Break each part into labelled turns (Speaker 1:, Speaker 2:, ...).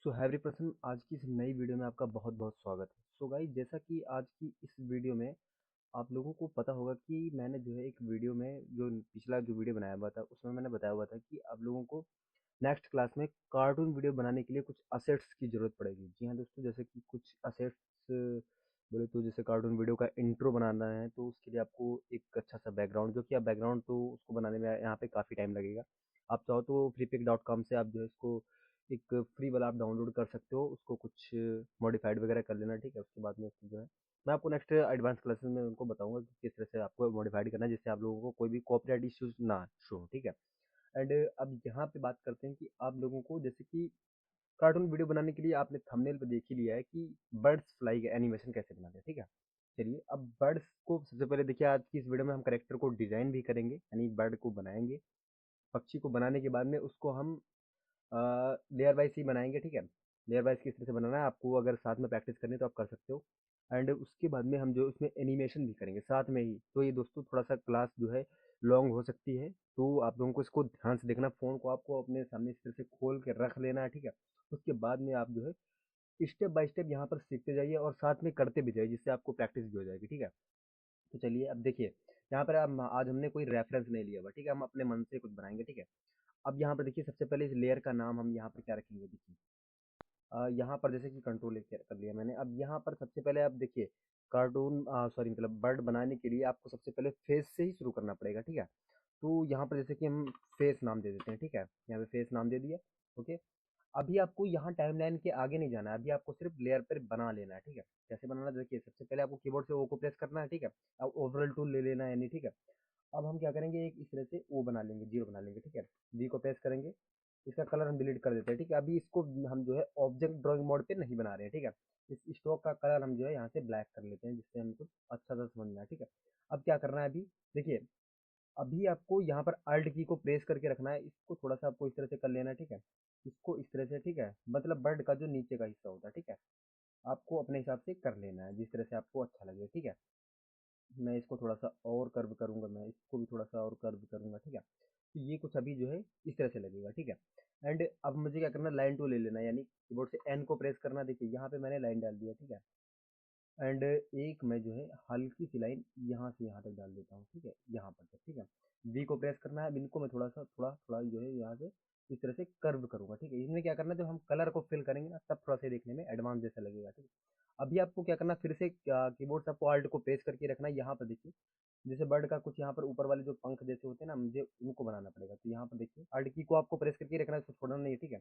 Speaker 1: सो हैवरी person आज की इस नई वीडियो में आपका बहुत बहुत स्वागत है। सो गाइस, जैसा कि आज की इस वीडियो में आप लोगों को पता होगा कि मैंने जो है एक वीडियो में जो पिछला जो वीडियो बनाया हुआ था उसमें मैंने बताया हुआ था कि आप लोगों को नेक्स्ट क्लास में कार्टून वीडियो बनाने के लिए कुछ असेट्स की ज़रूरत पड़ेगी। जी हाँ दोस्तों, जैसे कि कुछ असेट्स बोले तो जैसे कार्टून वीडियो का इंट्रो बनाना है तो उसके लिए आपको एक अच्छा सा बैकग्राउंड, जो कि आप बैकग्राउंड तो उसको बनाने में यहाँ पे काफ़ी टाइम लगेगा। आप चाहो तो freepik.com से आप जो है इसको एक फ्री वाला आप डाउनलोड कर सकते हो, उसको कुछ मॉडिफाइड वगैरह कर लेना, ठीक है। उसके बाद में उसको जो है मैं आपको नेक्स्ट एडवांस क्लासेस में उनको बताऊंगा कि किस तरह से आपको मॉडिफाइड करना है जिससे आप लोगों को कोई भी कॉपीराइट इश्यूज ना शो हो, ठीक है। एंड अब यहाँ पे बात करते हैं कि आप लोगों को जैसे कि कार्टून वीडियो बनाने के लिए आपने थंबनेल पे देख ही लिया है कि बर्ड्स फ्लाई का एनिमेशन कैसे बनाते हैं, ठीक है। चलिए अब बर्ड्स को सबसे पहले देखिए, आज की इस वीडियो में हम करेक्टर को डिजाइन भी करेंगे, यानी बर्ड को बनाएंगे। पक्षी को बनाने के बाद में उसको हम लेयर वाइज ही बनाएंगे, ठीक है। लेयर वाइज किस तरह से बनाना है आपको अगर साथ में प्रैक्टिस करनी है तो आप कर सकते हो। एंड उसके बाद में हम जो उसमें एनिमेशन भी करेंगे साथ में ही। तो ये दोस्तों थोड़ा सा क्लास जो है लॉन्ग हो सकती है, तो आप लोगों को इसको ध्यान से देखना। फ़ोन को आपको अपने सामने इस तरह से खोल के रख लेना है, ठीक है। उसके बाद में आप जो है स्टेप बाय स्टेप यहाँ पर सीखते जाइए और साथ में करते भी जाइए, जिससे आपको प्रैक्टिस भी हो जाएगी, ठीक है। तो चलिए अब देखिए, यहाँ पर हम आज हमने कोई रेफरेंस नहीं लिया हुआ, ठीक है। हम अपने मन से कुछ बनाएंगे, ठीक है। अब यहाँ पर देखिए, सबसे पहले इस लेयर का नाम हम यहाँ पर क्या रखेंगे, देखिए यहाँ पर जैसे कि कंट्रोल लेके कर लिया मैंने। अब यहाँ पर सबसे पहले आप देखिए, कार्टून सॉरी मतलब बर्ड बनाने के लिए आपको सबसे पहले फेस से ही शुरू करना पड़ेगा, ठीक है। तो यहाँ पर जैसे कि हम फेस नाम दे देते हैं, ठीक है। यहाँ पे फेस नाम दे दिया, ओके। अभी आपको यहाँ टाइमलाइन के आगे नहीं जाना है, अभी आपको सिर्फ लेयर पर बना लेना है, ठीक है। कैसे बनाना है देखिए, सबसे पहले आपको कीबोर्ड से ओ को प्रेस करना है, ठीक है। अब ओवरऑल टूल ले लेना है, यानी ठीक है। अब हम क्या करेंगे, एक इस तरह से ओ बना लेंगे, जीरो बना लेंगे, ठीक है। वी को प्रेस करेंगे, इसका कलर हम डिलीट कर देते हैं, ठीक है। अभी इसको हम जो है ऑब्जेक्ट ड्राइंग मोड पे नहीं बना रहे हैं, ठीक है। इस स्ट्रोक का कलर हम जो है यहाँ से ब्लैक कर लेते हैं, जिससे हमको अच्छा सा समझ में आए, ठीक है। अब क्या करना है, अभी देखिए, अभी आपको यहाँ पर अल्ट की को प्रेस करके रखना है, इसको थोड़ा सा आपको इस तरह से कर लेना है, ठीक है। इसको इस तरह से, ठीक है, मतलब बर्ड का जो नीचे का हिस्सा होता है, ठीक है, आपको अपने हिसाब से कर लेना है जिस तरह से आपको अच्छा लगे, ठीक है। मैं इसको थोड़ा सा और कर्व करूंगा, मैं इसको भी थोड़ा सा और कर्व करूंगा, ठीक है। तो ये कुछ अभी जो है इस तरह से लगेगा, ठीक है। एंड अब मुझे क्या करना है, लाइन टू ले लेना है, यानी कीबोर्ड से एन को प्रेस करना। देखिए यहाँ पे मैंने लाइन डाल दिया, ठीक है। एंड एक मैं जो है हल्की सी लाइन यहाँ से यहाँ तक डाल देता हूँ, ठीक है, यहाँ पर तक, ठीक है। वी को प्रेस करना है, अब इनको मैं थोड़ा सा थोड़ा थोड़ा जो है यहाँ से इस तरह से कर्व करूंगा, ठीक है। इसमें क्या करना है, जब हम कलर को फिल करेंगे ना, तब थोड़ा सा देखने में एडवांस जैसा लगेगा, ठीक है। अभी आपको क्या करना है, फिर से कीबोर्ड से आपको अल्ट को प्रेस करके रखना है। यहाँ पर देखिए, जैसे बर्ड का कुछ यहाँ पर ऊपर वाले जो पंख जैसे होते हैं ना, मुझे उनको बनाना पड़ेगा। तो यहाँ पर देखिए, अल्ट की को आपको प्रेस करके रखना है, इसको छोड़ना नहीं है, ठीक है।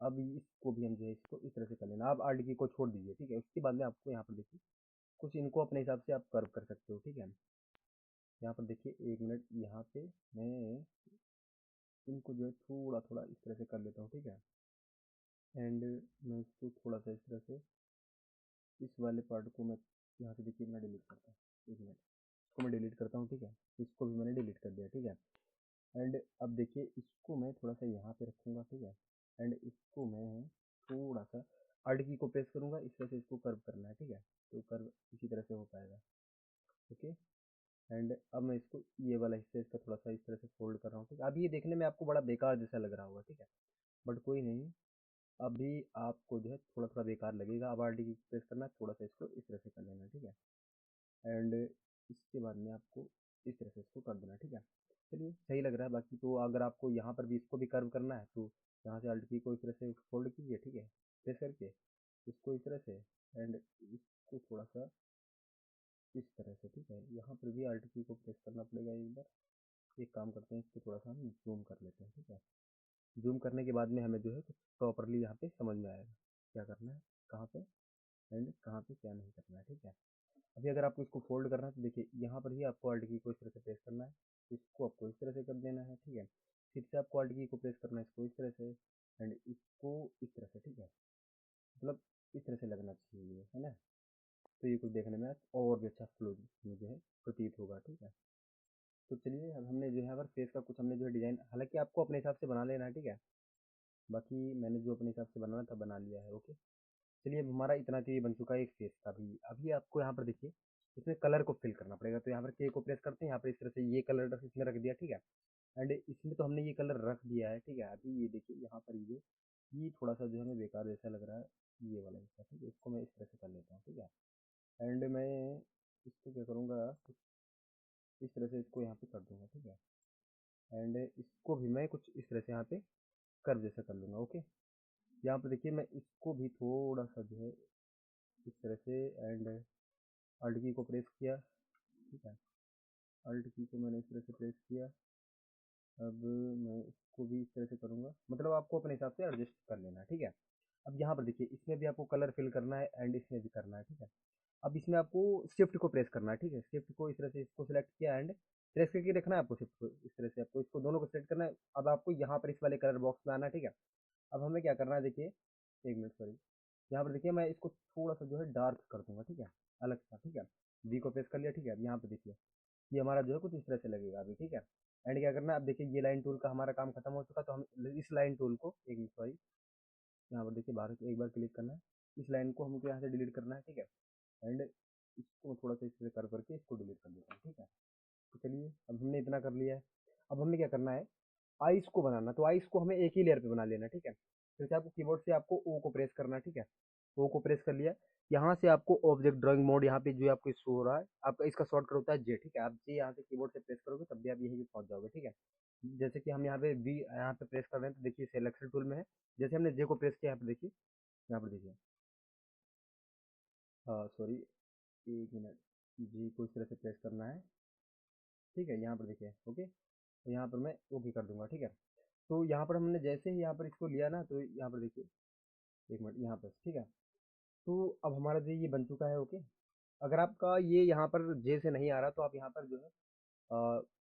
Speaker 1: अब इसको भी हम जो है इसको इस तरह से कर लेना। अब अल्ट की को छोड़ दीजिए, ठीक है। उसके बाद में आपको यहाँ पर देखिए कुछ इनको अपने हिसाब से आप कर्व कर सकते हो, ठीक है। यहाँ पर देखिए, एक मिनट, यहाँ पे मैं इनको जो है थोड़ा थोड़ा इस तरह से कर लेता हूँ, ठीक है। एंड मैं इसको थोड़ा सा इस तरह से इस वाले पार्ट को मैं यहाँ से देखिए मैं डिलीट करता हूँ, एक मिनट, इसको मैं डिलीट करता हूँ, ठीक है। इसको भी मैंने डिलीट कर दिया, ठीक है। एंड अब देखिए, इसको मैं थोड़ा सा यहाँ पे रखूँगा, ठीक है। एंड इसको मैं थोड़ा सा अल्ट की को प्रेस करूँगा, इस तरह से इसको कर्व करना है, ठीक है। तो कर्व इसी तरह से हो पाएगा, ओके। एंड अब मैं इसको ये वाला हिस्सा इसका थोड़ा सा इस तरह से फोल्ड कर रहा हूँ, ठीक है। अब ये देखने में आपको बड़ा बेकार जैसा लग रहा होगा, ठीक है, बट कोई नहीं, अभी आपको जो है थोड़ा थोड़ा बेकार लगेगा। अब आर डी की प्रेस करना है, थोड़ा सा इसको इस तरह से कर लेना है, ठीक है। एंड इसके बाद में आपको इस तरह से इसको कर देना, ठीक है। चलिए सही लग रहा है। बाकी तो अगर आपको यहाँ पर भी इसको भी कर्व करना है तो यहाँ से अल्ट की को इस तरह से फोल्ड कीजिए, ठीक है, प्रेस करके इसको इस तरह से। एंड इसको थोड़ा सा इस तरह से, ठीक है। यहाँ पर भी अल्ट की को प्रेस करना पड़ेगा एक बार। एक काम करते हैं, इसको थोड़ा सा हम जूम कर लेते हैं, ठीक है। जूम करने के बाद में हमें जो है कुछ प्रॉपरली यहाँ पे समझ में आएगा क्या करना है, कहाँ पे एंड कहाँ पे क्या नहीं करना है, ठीक है। अभी अगर आपको इसको फोल्ड करना है तो देखिए, यहाँ पर भी आपको अल्ट की को इस तरह से प्रेस करना है, इसको आपको इस तरह से कर देना है, ठीक है। फिर से आपको अल्ट की को प्रेस करना है, इसको इस तरह से एंड इसको इस तरह से, ठीक है। मतलब इस तरह से लगना चाहिए ये, है ना। तो ये कुछ देखने में और भी अच्छा फ्लो जो है प्रतीत होगा, ठीक है। तो चलिए, अब हमने जो है अगर फेस का कुछ हमने जो है डिज़ाइन, हालांकि आपको अपने हिसाब से बना लेना है, ठीक है। बाकी मैंने जो अपने हिसाब से बनाना था बना लिया है, ओके। चलिए, अब हमारा इतना तो ये बन चुका है एक फेस का भी। अभी आपको यहाँ पर देखिए, इसमें कलर को फिल करना पड़ेगा। तो यहाँ पर के को प्रेस करते हैं, यहाँ पर इस तरह से ये कलर इसमें रख दिया, ठीक है। एंड इसमें तो हमने ये कलर रख दिया है, ठीक है। अभी ये देखिए यहाँ पर ये ये थोड़ा सा जो है हमें बेकार जैसा लग रहा है, ये वाला हिस्सा, ठीक है, इसको मैं इस तरह से कर लेता हूँ, ठीक है। एंड मैं इसको क्या करूँगा, इस तरह से इसको यहाँ पे कर दूंगा, ठीक है। एंड इसको भी मैं कुछ इस तरह से यहाँ पे कर्व जैसा कर लूँगा, ओके। यहाँ पर देखिए मैं इसको भी थोड़ा सा जो है इस तरह से, एंड अल्ट की को प्रेस किया, ठीक है। अल्ट की को मैंने इस तरह से प्रेस किया। अब मैं इसको भी इस तरह से करूँगा, मतलब आपको अपने हिसाब से एडजस्ट कर लेना है, ठीक है। अब यहाँ पर देखिए इसमें भी आपको कलर फिल करना है एंड इसमें भी करना है, ठीक है। अब इसमें आपको शिफ्ट को प्रेस करना है, ठीक है। शिफ्ट को इस तरह से इसको सिलेक्ट किया एंड प्रेस करके रखना है आपको, शिफ्ट को इस तरह से आपको इसको दोनों को सेलेक्ट करना है। अब आपको यहाँ पर इस वाले कलर बॉक्स में आना है, ठीक है। अब हमें क्या करना है, देखिए एक मिनट, सॉरी। यहाँ पर देखिए मैं इसको थोड़ा सा जो है डार्क कर दूंगा, ठीक है, अलग सा, ठीक है। वी को प्रेस कर लिया, ठीक है। अब यहाँ पे देखिए ये हमारा जो है कुछ इस तरह से लगेगा अभी, ठीक है। एंड क्या करना है, अब देखिए ये लाइन टूल का हमारा काम खत्म हो चुका, तो हम इस लाइन टूल को, एक मिनट सॉरी, यहाँ पर देखिए बाहर एक बार क्लिक करना है, इस लाइन को हमको यहाँ से डिलीट करना है, ठीक है। एंड इसको थोड़ा सा इस तरह कर करके इसको डिलीट कर देता हूँ, ठीक है। तो चलिए अब हमने इतना कर लिया है। अब हमें क्या करना है, आइस को बनाना, तो आइस को हमें एक ही लेयर पे बना लेना है, ठीक है। फिर से आपको कीबोर्ड से आपको ओ को प्रेस करना है, ठीक है। ओ को प्रेस कर लिया। यहाँ से आपको ऑब्जेक्ट ड्राइंग मोड यहाँ पे जो आपको शो हो रहा है, आपका इसका शॉर्टकट होता है जे, ठीक है। आप जे यहाँ से कीबोर्ड से प्रेस करोगे तब भी आप यहीं पे पहुंच जाओगे, ठीक है। जैसे कि हम यहाँ पे वी यहाँ पे प्रेस कर रहे हैं, तो देखिए सिलेक्शन टूल में है। जैसे हमने जे को प्रेस किया, यहाँ पे देखिए, यहाँ पर देखिए, सॉरी, एक मिनट, जी को इस तरह से प्रेस करना है, ठीक है। यहाँ पर देखिए ओके, तो यहाँ पर मैं ओके कर दूंगा, ठीक है। तो यहाँ पर हमने जैसे ही यहाँ पर इसको लिया ना, तो यहाँ पर देखिए, एक मिनट यहाँ पर, ठीक है। तो अब हमारा जो ये बन चुका है, ओके। अगर आपका ये यहाँ पर जे से नहीं आ रहा, तो आप यहाँ पर जो है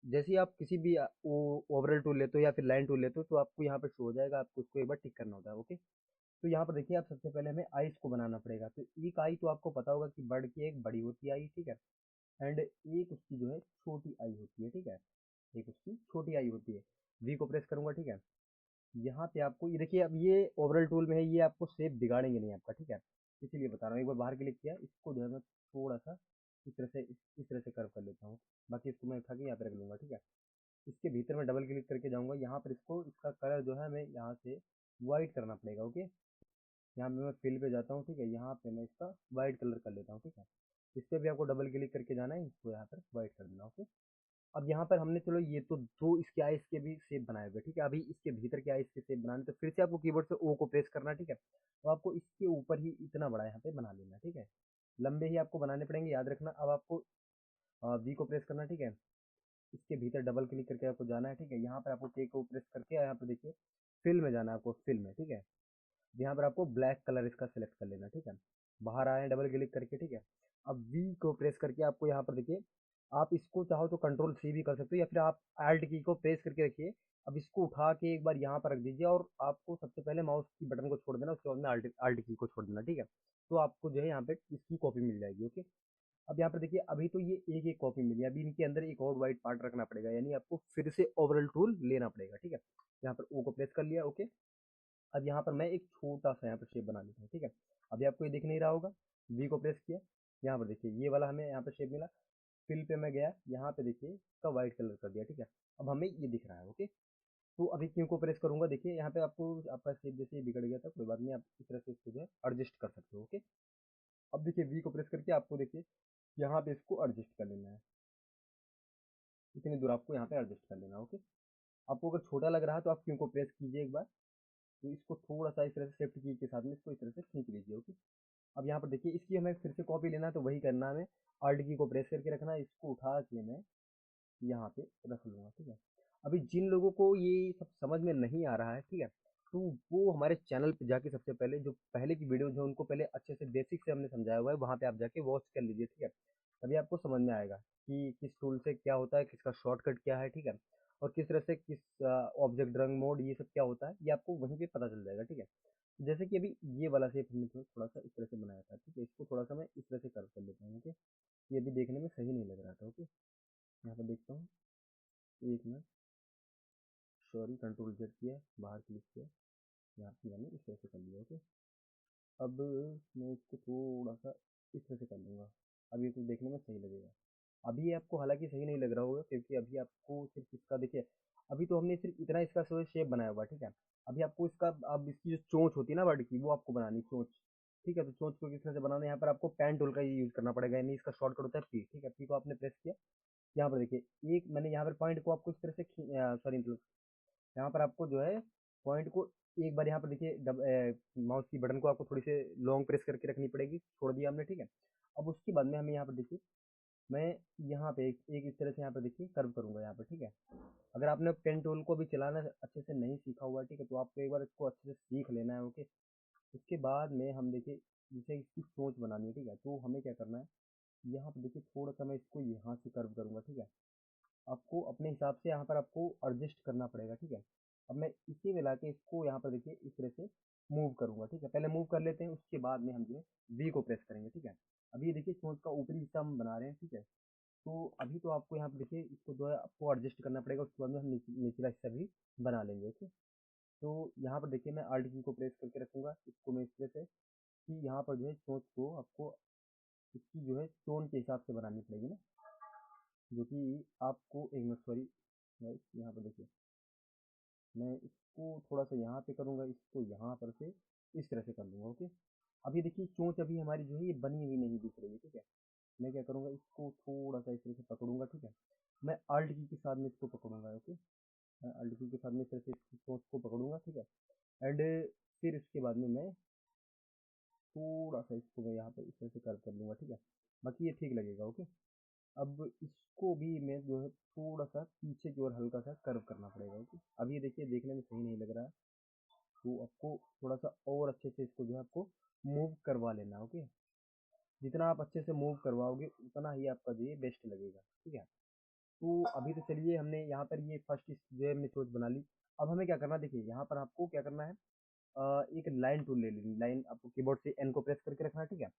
Speaker 1: जैसे ही आप किसी भी ओवरल टूल लेते हो या फिर लाइन टूल लेते हो, तो आपको यहाँ पर शो हो जाएगा, आपको उसको एक बार टिक करना होता है, ओके। तो यहाँ पर देखिए, आप सबसे पहले हमें आइस को बनाना पड़ेगा। तो एक आई तो आपको पता होगा कि बर्ड की एक बड़ी होती है आई, ठीक है। एंड एक उसकी जो है छोटी आई होती है, ठीक है। एक उसकी छोटी आई होती है। वी को प्रेस करूंगा, ठीक है। यहाँ पे आपको ये देखिए, अब ये ओवरऑल टूल में है, ये आपको शेप बिगाड़ेंगे नहीं आपका, ठीक है। इसीलिए बता रहा हूँ, एक बार बाहर क्लिक किया, इसको जो है मैं थोड़ा सा इस तरह से इस तरह से कर्व कर लेता हूँ। बाकी इसको मैं उठा के यहाँ पे रख लूंगा, ठीक है। इसके भीतर मैं डबल क्लिक करके जाऊंगा, यहाँ पर इसको इसका कलर जो है हमें यहाँ से वाइट करना पड़ेगा, ओके। यहाँ पे मैं फिल पे जाता हूँ, ठीक है। यहाँ पे मैं इसका वाइट कलर कर लेता हूँ, ठीक है। इस पर भी आपको डबल क्लिक करके जाना है, इसको यहाँ पर वाइट कर देना, ओके। अब यहाँ पर हमने, चलो ये तो दो इसके आइस के भी शेप बनाए हुए, ठीक है। अभी इसके भीतर के आइस के शेप बनाने, तो फिर से आपको कीबोर्ड से ओ को प्रेस करना है, ठीक है। तो आपको इसके ऊपर ही इतना बड़ा यहाँ पे बना लेना है, ठीक है। लंबे ही आपको बनाने पड़ेंगे, याद रखना। अब आपको वी को प्रेस करना है, ठीक है। इसके भीतर डबल क्लिक करके आपको जाना है, ठीक है। यहाँ पर आपको के को प्रेस करके यहाँ पर देखिए फिल में जाना है आपको, फिल में, ठीक है। यहाँ पर आपको ब्लैक कलर इसका सिलेक्ट कर लेना, ठीक है। बाहर आए डबल क्लिक करके, ठीक है। अब वी को प्रेस करके आपको यहाँ पर देखिए, आप इसको चाहो तो कंट्रोल सी भी कर सकते हो, या फिर आप अल्ट की को प्रेस करके रखिए। अब इसको उठा के एक बार यहाँ पर रख दीजिए, और आपको सबसे पहले माउस की बटन को छोड़ देना, उसके बाद में अल्ट अल्ट की को छोड़ देना, ठीक है। तो आपको जो है यहाँ पे इसकी कॉपी मिल जाएगी, ओके। अब यहाँ पर देखिए, अभी तो ये एक एक कॉपी मिली है, अभी इनके अंदर एक और वाइट पार्ट रखना पड़ेगा, यानी आपको फिर से ओवरऑल टूल लेना पड़ेगा, ठीक है। यहाँ पर ओ को प्रेस कर लिया, ओके। अब यहाँ पर मैं एक छोटा सा यहाँ पर शेप बना लेता हूँ, ठीक है। अभी आपको ये दिख नहीं रहा होगा, वी को प्रेस किया, यहाँ पर देखिए ये वाला हमें यहाँ पर शेप मिला। फिल पे मैं गया, यहाँ पे देखिए इसका व्हाइट कलर कर दिया, ठीक है। अब हमें ये दिख रहा है, ओके। तो अभी क्यों को प्रेस करूंगा, देखिए यहाँ पे आपको आपका शेप जैसे बिगड़ गया था, कोई बात नहीं, आप इस तरह से इसको जो है एडजस्ट कर सकते हो, ओके। अब देखिए वी को प्रेस करके आपको देखिए यहाँ पे इसको एडजस्ट कर लेना है, इतनी दूर आपको यहाँ पे एडजस्ट कर लेना, ओके। आपको अगर छोटा लग रहा है तो आप क्यों को प्रेस कीजिए एक बार, तो इसको थोड़ा सा इस तरह से शिफ्ट की के साथ में इसको इस तरह से खींच लीजिए, ओके। अब यहाँ पर देखिए इसकी हमें फिर से कॉपी लेना है, तो वही करना है हमें, अल्ट की को प्रेस करके रखना है, इसको उठा के मैं यहाँ पे रख लूंगा, ठीक है। अभी जिन लोगों को ये सब समझ में नहीं आ रहा है, ठीक है, तो वो हमारे चैनल पे जाके सबसे पहले जो पहले की वीडियो जो उनको पहले अच्छे से बेसिक से हमने समझाया हुआ है, वहाँ पे आप जाके वॉच कर लीजिए, ठीक है। तभी आपको समझ में आएगा कि किस टूल से क्या होता है, किसका शॉर्टकट क्या है, ठीक है। और किस तरह से किस ऑब्जेक्ट रंग मोड ये सब क्या होता है, ये आपको वहीं पे पता चल जाएगा, ठीक है। जैसे कि अभी ये वाला शेप हमने थोड़ा सा इस तरह से बनाया था, ठीक है। इसको थोड़ा सा मैं इस तरह से कर्व कर लेता हूँ, ओके। ये भी देखने में सही नहीं लग रहा था, ओके। यहाँ पर देखता हूँ, एक मिनट, सॉरी, कंट्रोल जेड किया, बाहर क्लिक किया, यहाँ पे मैंने इस तरह से कर लिया, ओके। अब मैं इसको थोड़ा सा इस तरह से कर लूँगा, अब ये तो देखने में सही लगेगा। अभी आपको हालांकि सही नहीं लग रहा होगा, क्योंकि अभी आपको सिर्फ इसका देखिए, अभी तो हमने सिर्फ इतना इसका शेप बनाया हुआ, ठीक है। अभी आपको इसका, अब इसकी जो चोंच होती है ना बर्ड की, वो आपको बनानी है, चोंच। ठीक है, तो चोंच को किस तरह से बनाना है, यहाँ पर आपको पेन टूल का यूज करना पड़ेगा, यानी इसका शॉर्टकट होता है पी। ठीक है, पी को आपने प्रेस किया, यहाँ पर देखिए, एक मैंने यहाँ पर पॉइंट को आपको इस तरह से सॉरी, मतलब यहाँ पर आपको जो है पॉइंट को एक बार यहाँ पर देखिए, माउस की बटन को आपको थोड़ी से लॉन्ग प्रेस करके रखनी पड़ेगी, छोड़ दिया हमने। ठीक है, अब उसके बाद में हमें यहाँ पर देखिए, मैं यहाँ पे एक इस तरह से यहाँ पर देखिए कर्व करूंगा यहाँ पर। ठीक है, अगर आपने पेन टूल को भी चलाना अच्छे से नहीं सीखा हुआ है, ठीक है, तो आपको एक बार इसको अच्छे से सीख लेना है। ओके, उसके बाद में हम देखिए, जैसे इसकी सोच बनानी है, ठीक है, तो हमें क्या करना है, यहाँ पर देखिए थोड़ा सा मैं इसको यहाँ से कर्व करूंगा। ठीक है, आपको अपने हिसाब से यहाँ पर आपको एडजस्ट करना पड़ेगा। ठीक है, अब मैं इसी में लाके इसको यहाँ पर देखिए इस तरह से मूव करूंगा। ठीक है, पहले मूव कर लेते हैं, उसके बाद में हम जो है वी को प्रेस करेंगे। ठीक है, अभी ये देखिए चोंच का ऊपरी हिस्सा हम बना रहे हैं। ठीक है, तो अभी तो आपको यहाँ पे देखिए इसको जो है आपको एडजस्ट करना पड़ेगा, उसके बाद में हम निचला हिस्सा भी बना लेंगे। ओके, तो यहाँ पर देखिए मैं आल्ट की को प्रेस करके रखूंगा, इसको मैं इस तरह से कि यहाँ पर जो है चोंच को आपको इसकी जो है टोन के हिसाब से बनानी पड़ेगी ना, जो कि आपको एक मिनट, सॉरी यहाँ पर देखिए, मैं इसको थोड़ा सा यहाँ पे करूँगा, इसको यहाँ पर से इस तरह से कर लूँगा। ओके, अभी देखिए चोंच अभी हमारी जो है ये बनी हुई नहीं दिख रही है। ठीक है, मैं क्या करूँगा, इसको थोड़ा सा इस तरह से पकड़ूंगा। ठीक है, मैं अल्ट की के साथ में इसको पकड़ूंगा। ओके, मैं अल्ट की के साथ में इस तरह से इसकी चोंच को पकड़ूंगा। ठीक है, एंड फिर इसके बाद में मैं थोड़ा सा इसको मैं यहाँ पर इस तरह से कर्व कर लूँगा। ठीक है, बाकी ये ठीक लगेगा। ओके, अब इसको भी मैं जो है थोड़ा सा पीछे की ओर हल्का सा कर्व करना पड़ेगा। ओके, अब ये देखिए देखने में सही नहीं लग रहा है, तो आपको थोड़ा सा और अच्छे से इसको जो है आपको मूव करवा लेना। ओके, जितना आप अच्छे से मूव करवाओगे उतना ही आपका जो ये बेस्ट लगेगा। ठीक है, तो अभी तो चलिए हमने यहाँ पर ये फर्स्ट जो है हमने सोच बना ली। अब हमें क्या करना है, देखिए यहाँ पर आपको क्या करना है, एक लाइन टूल ले लेनी, लाइन आपको कीबोर्ड से एन को प्रेस करके रखना है। ठीक है,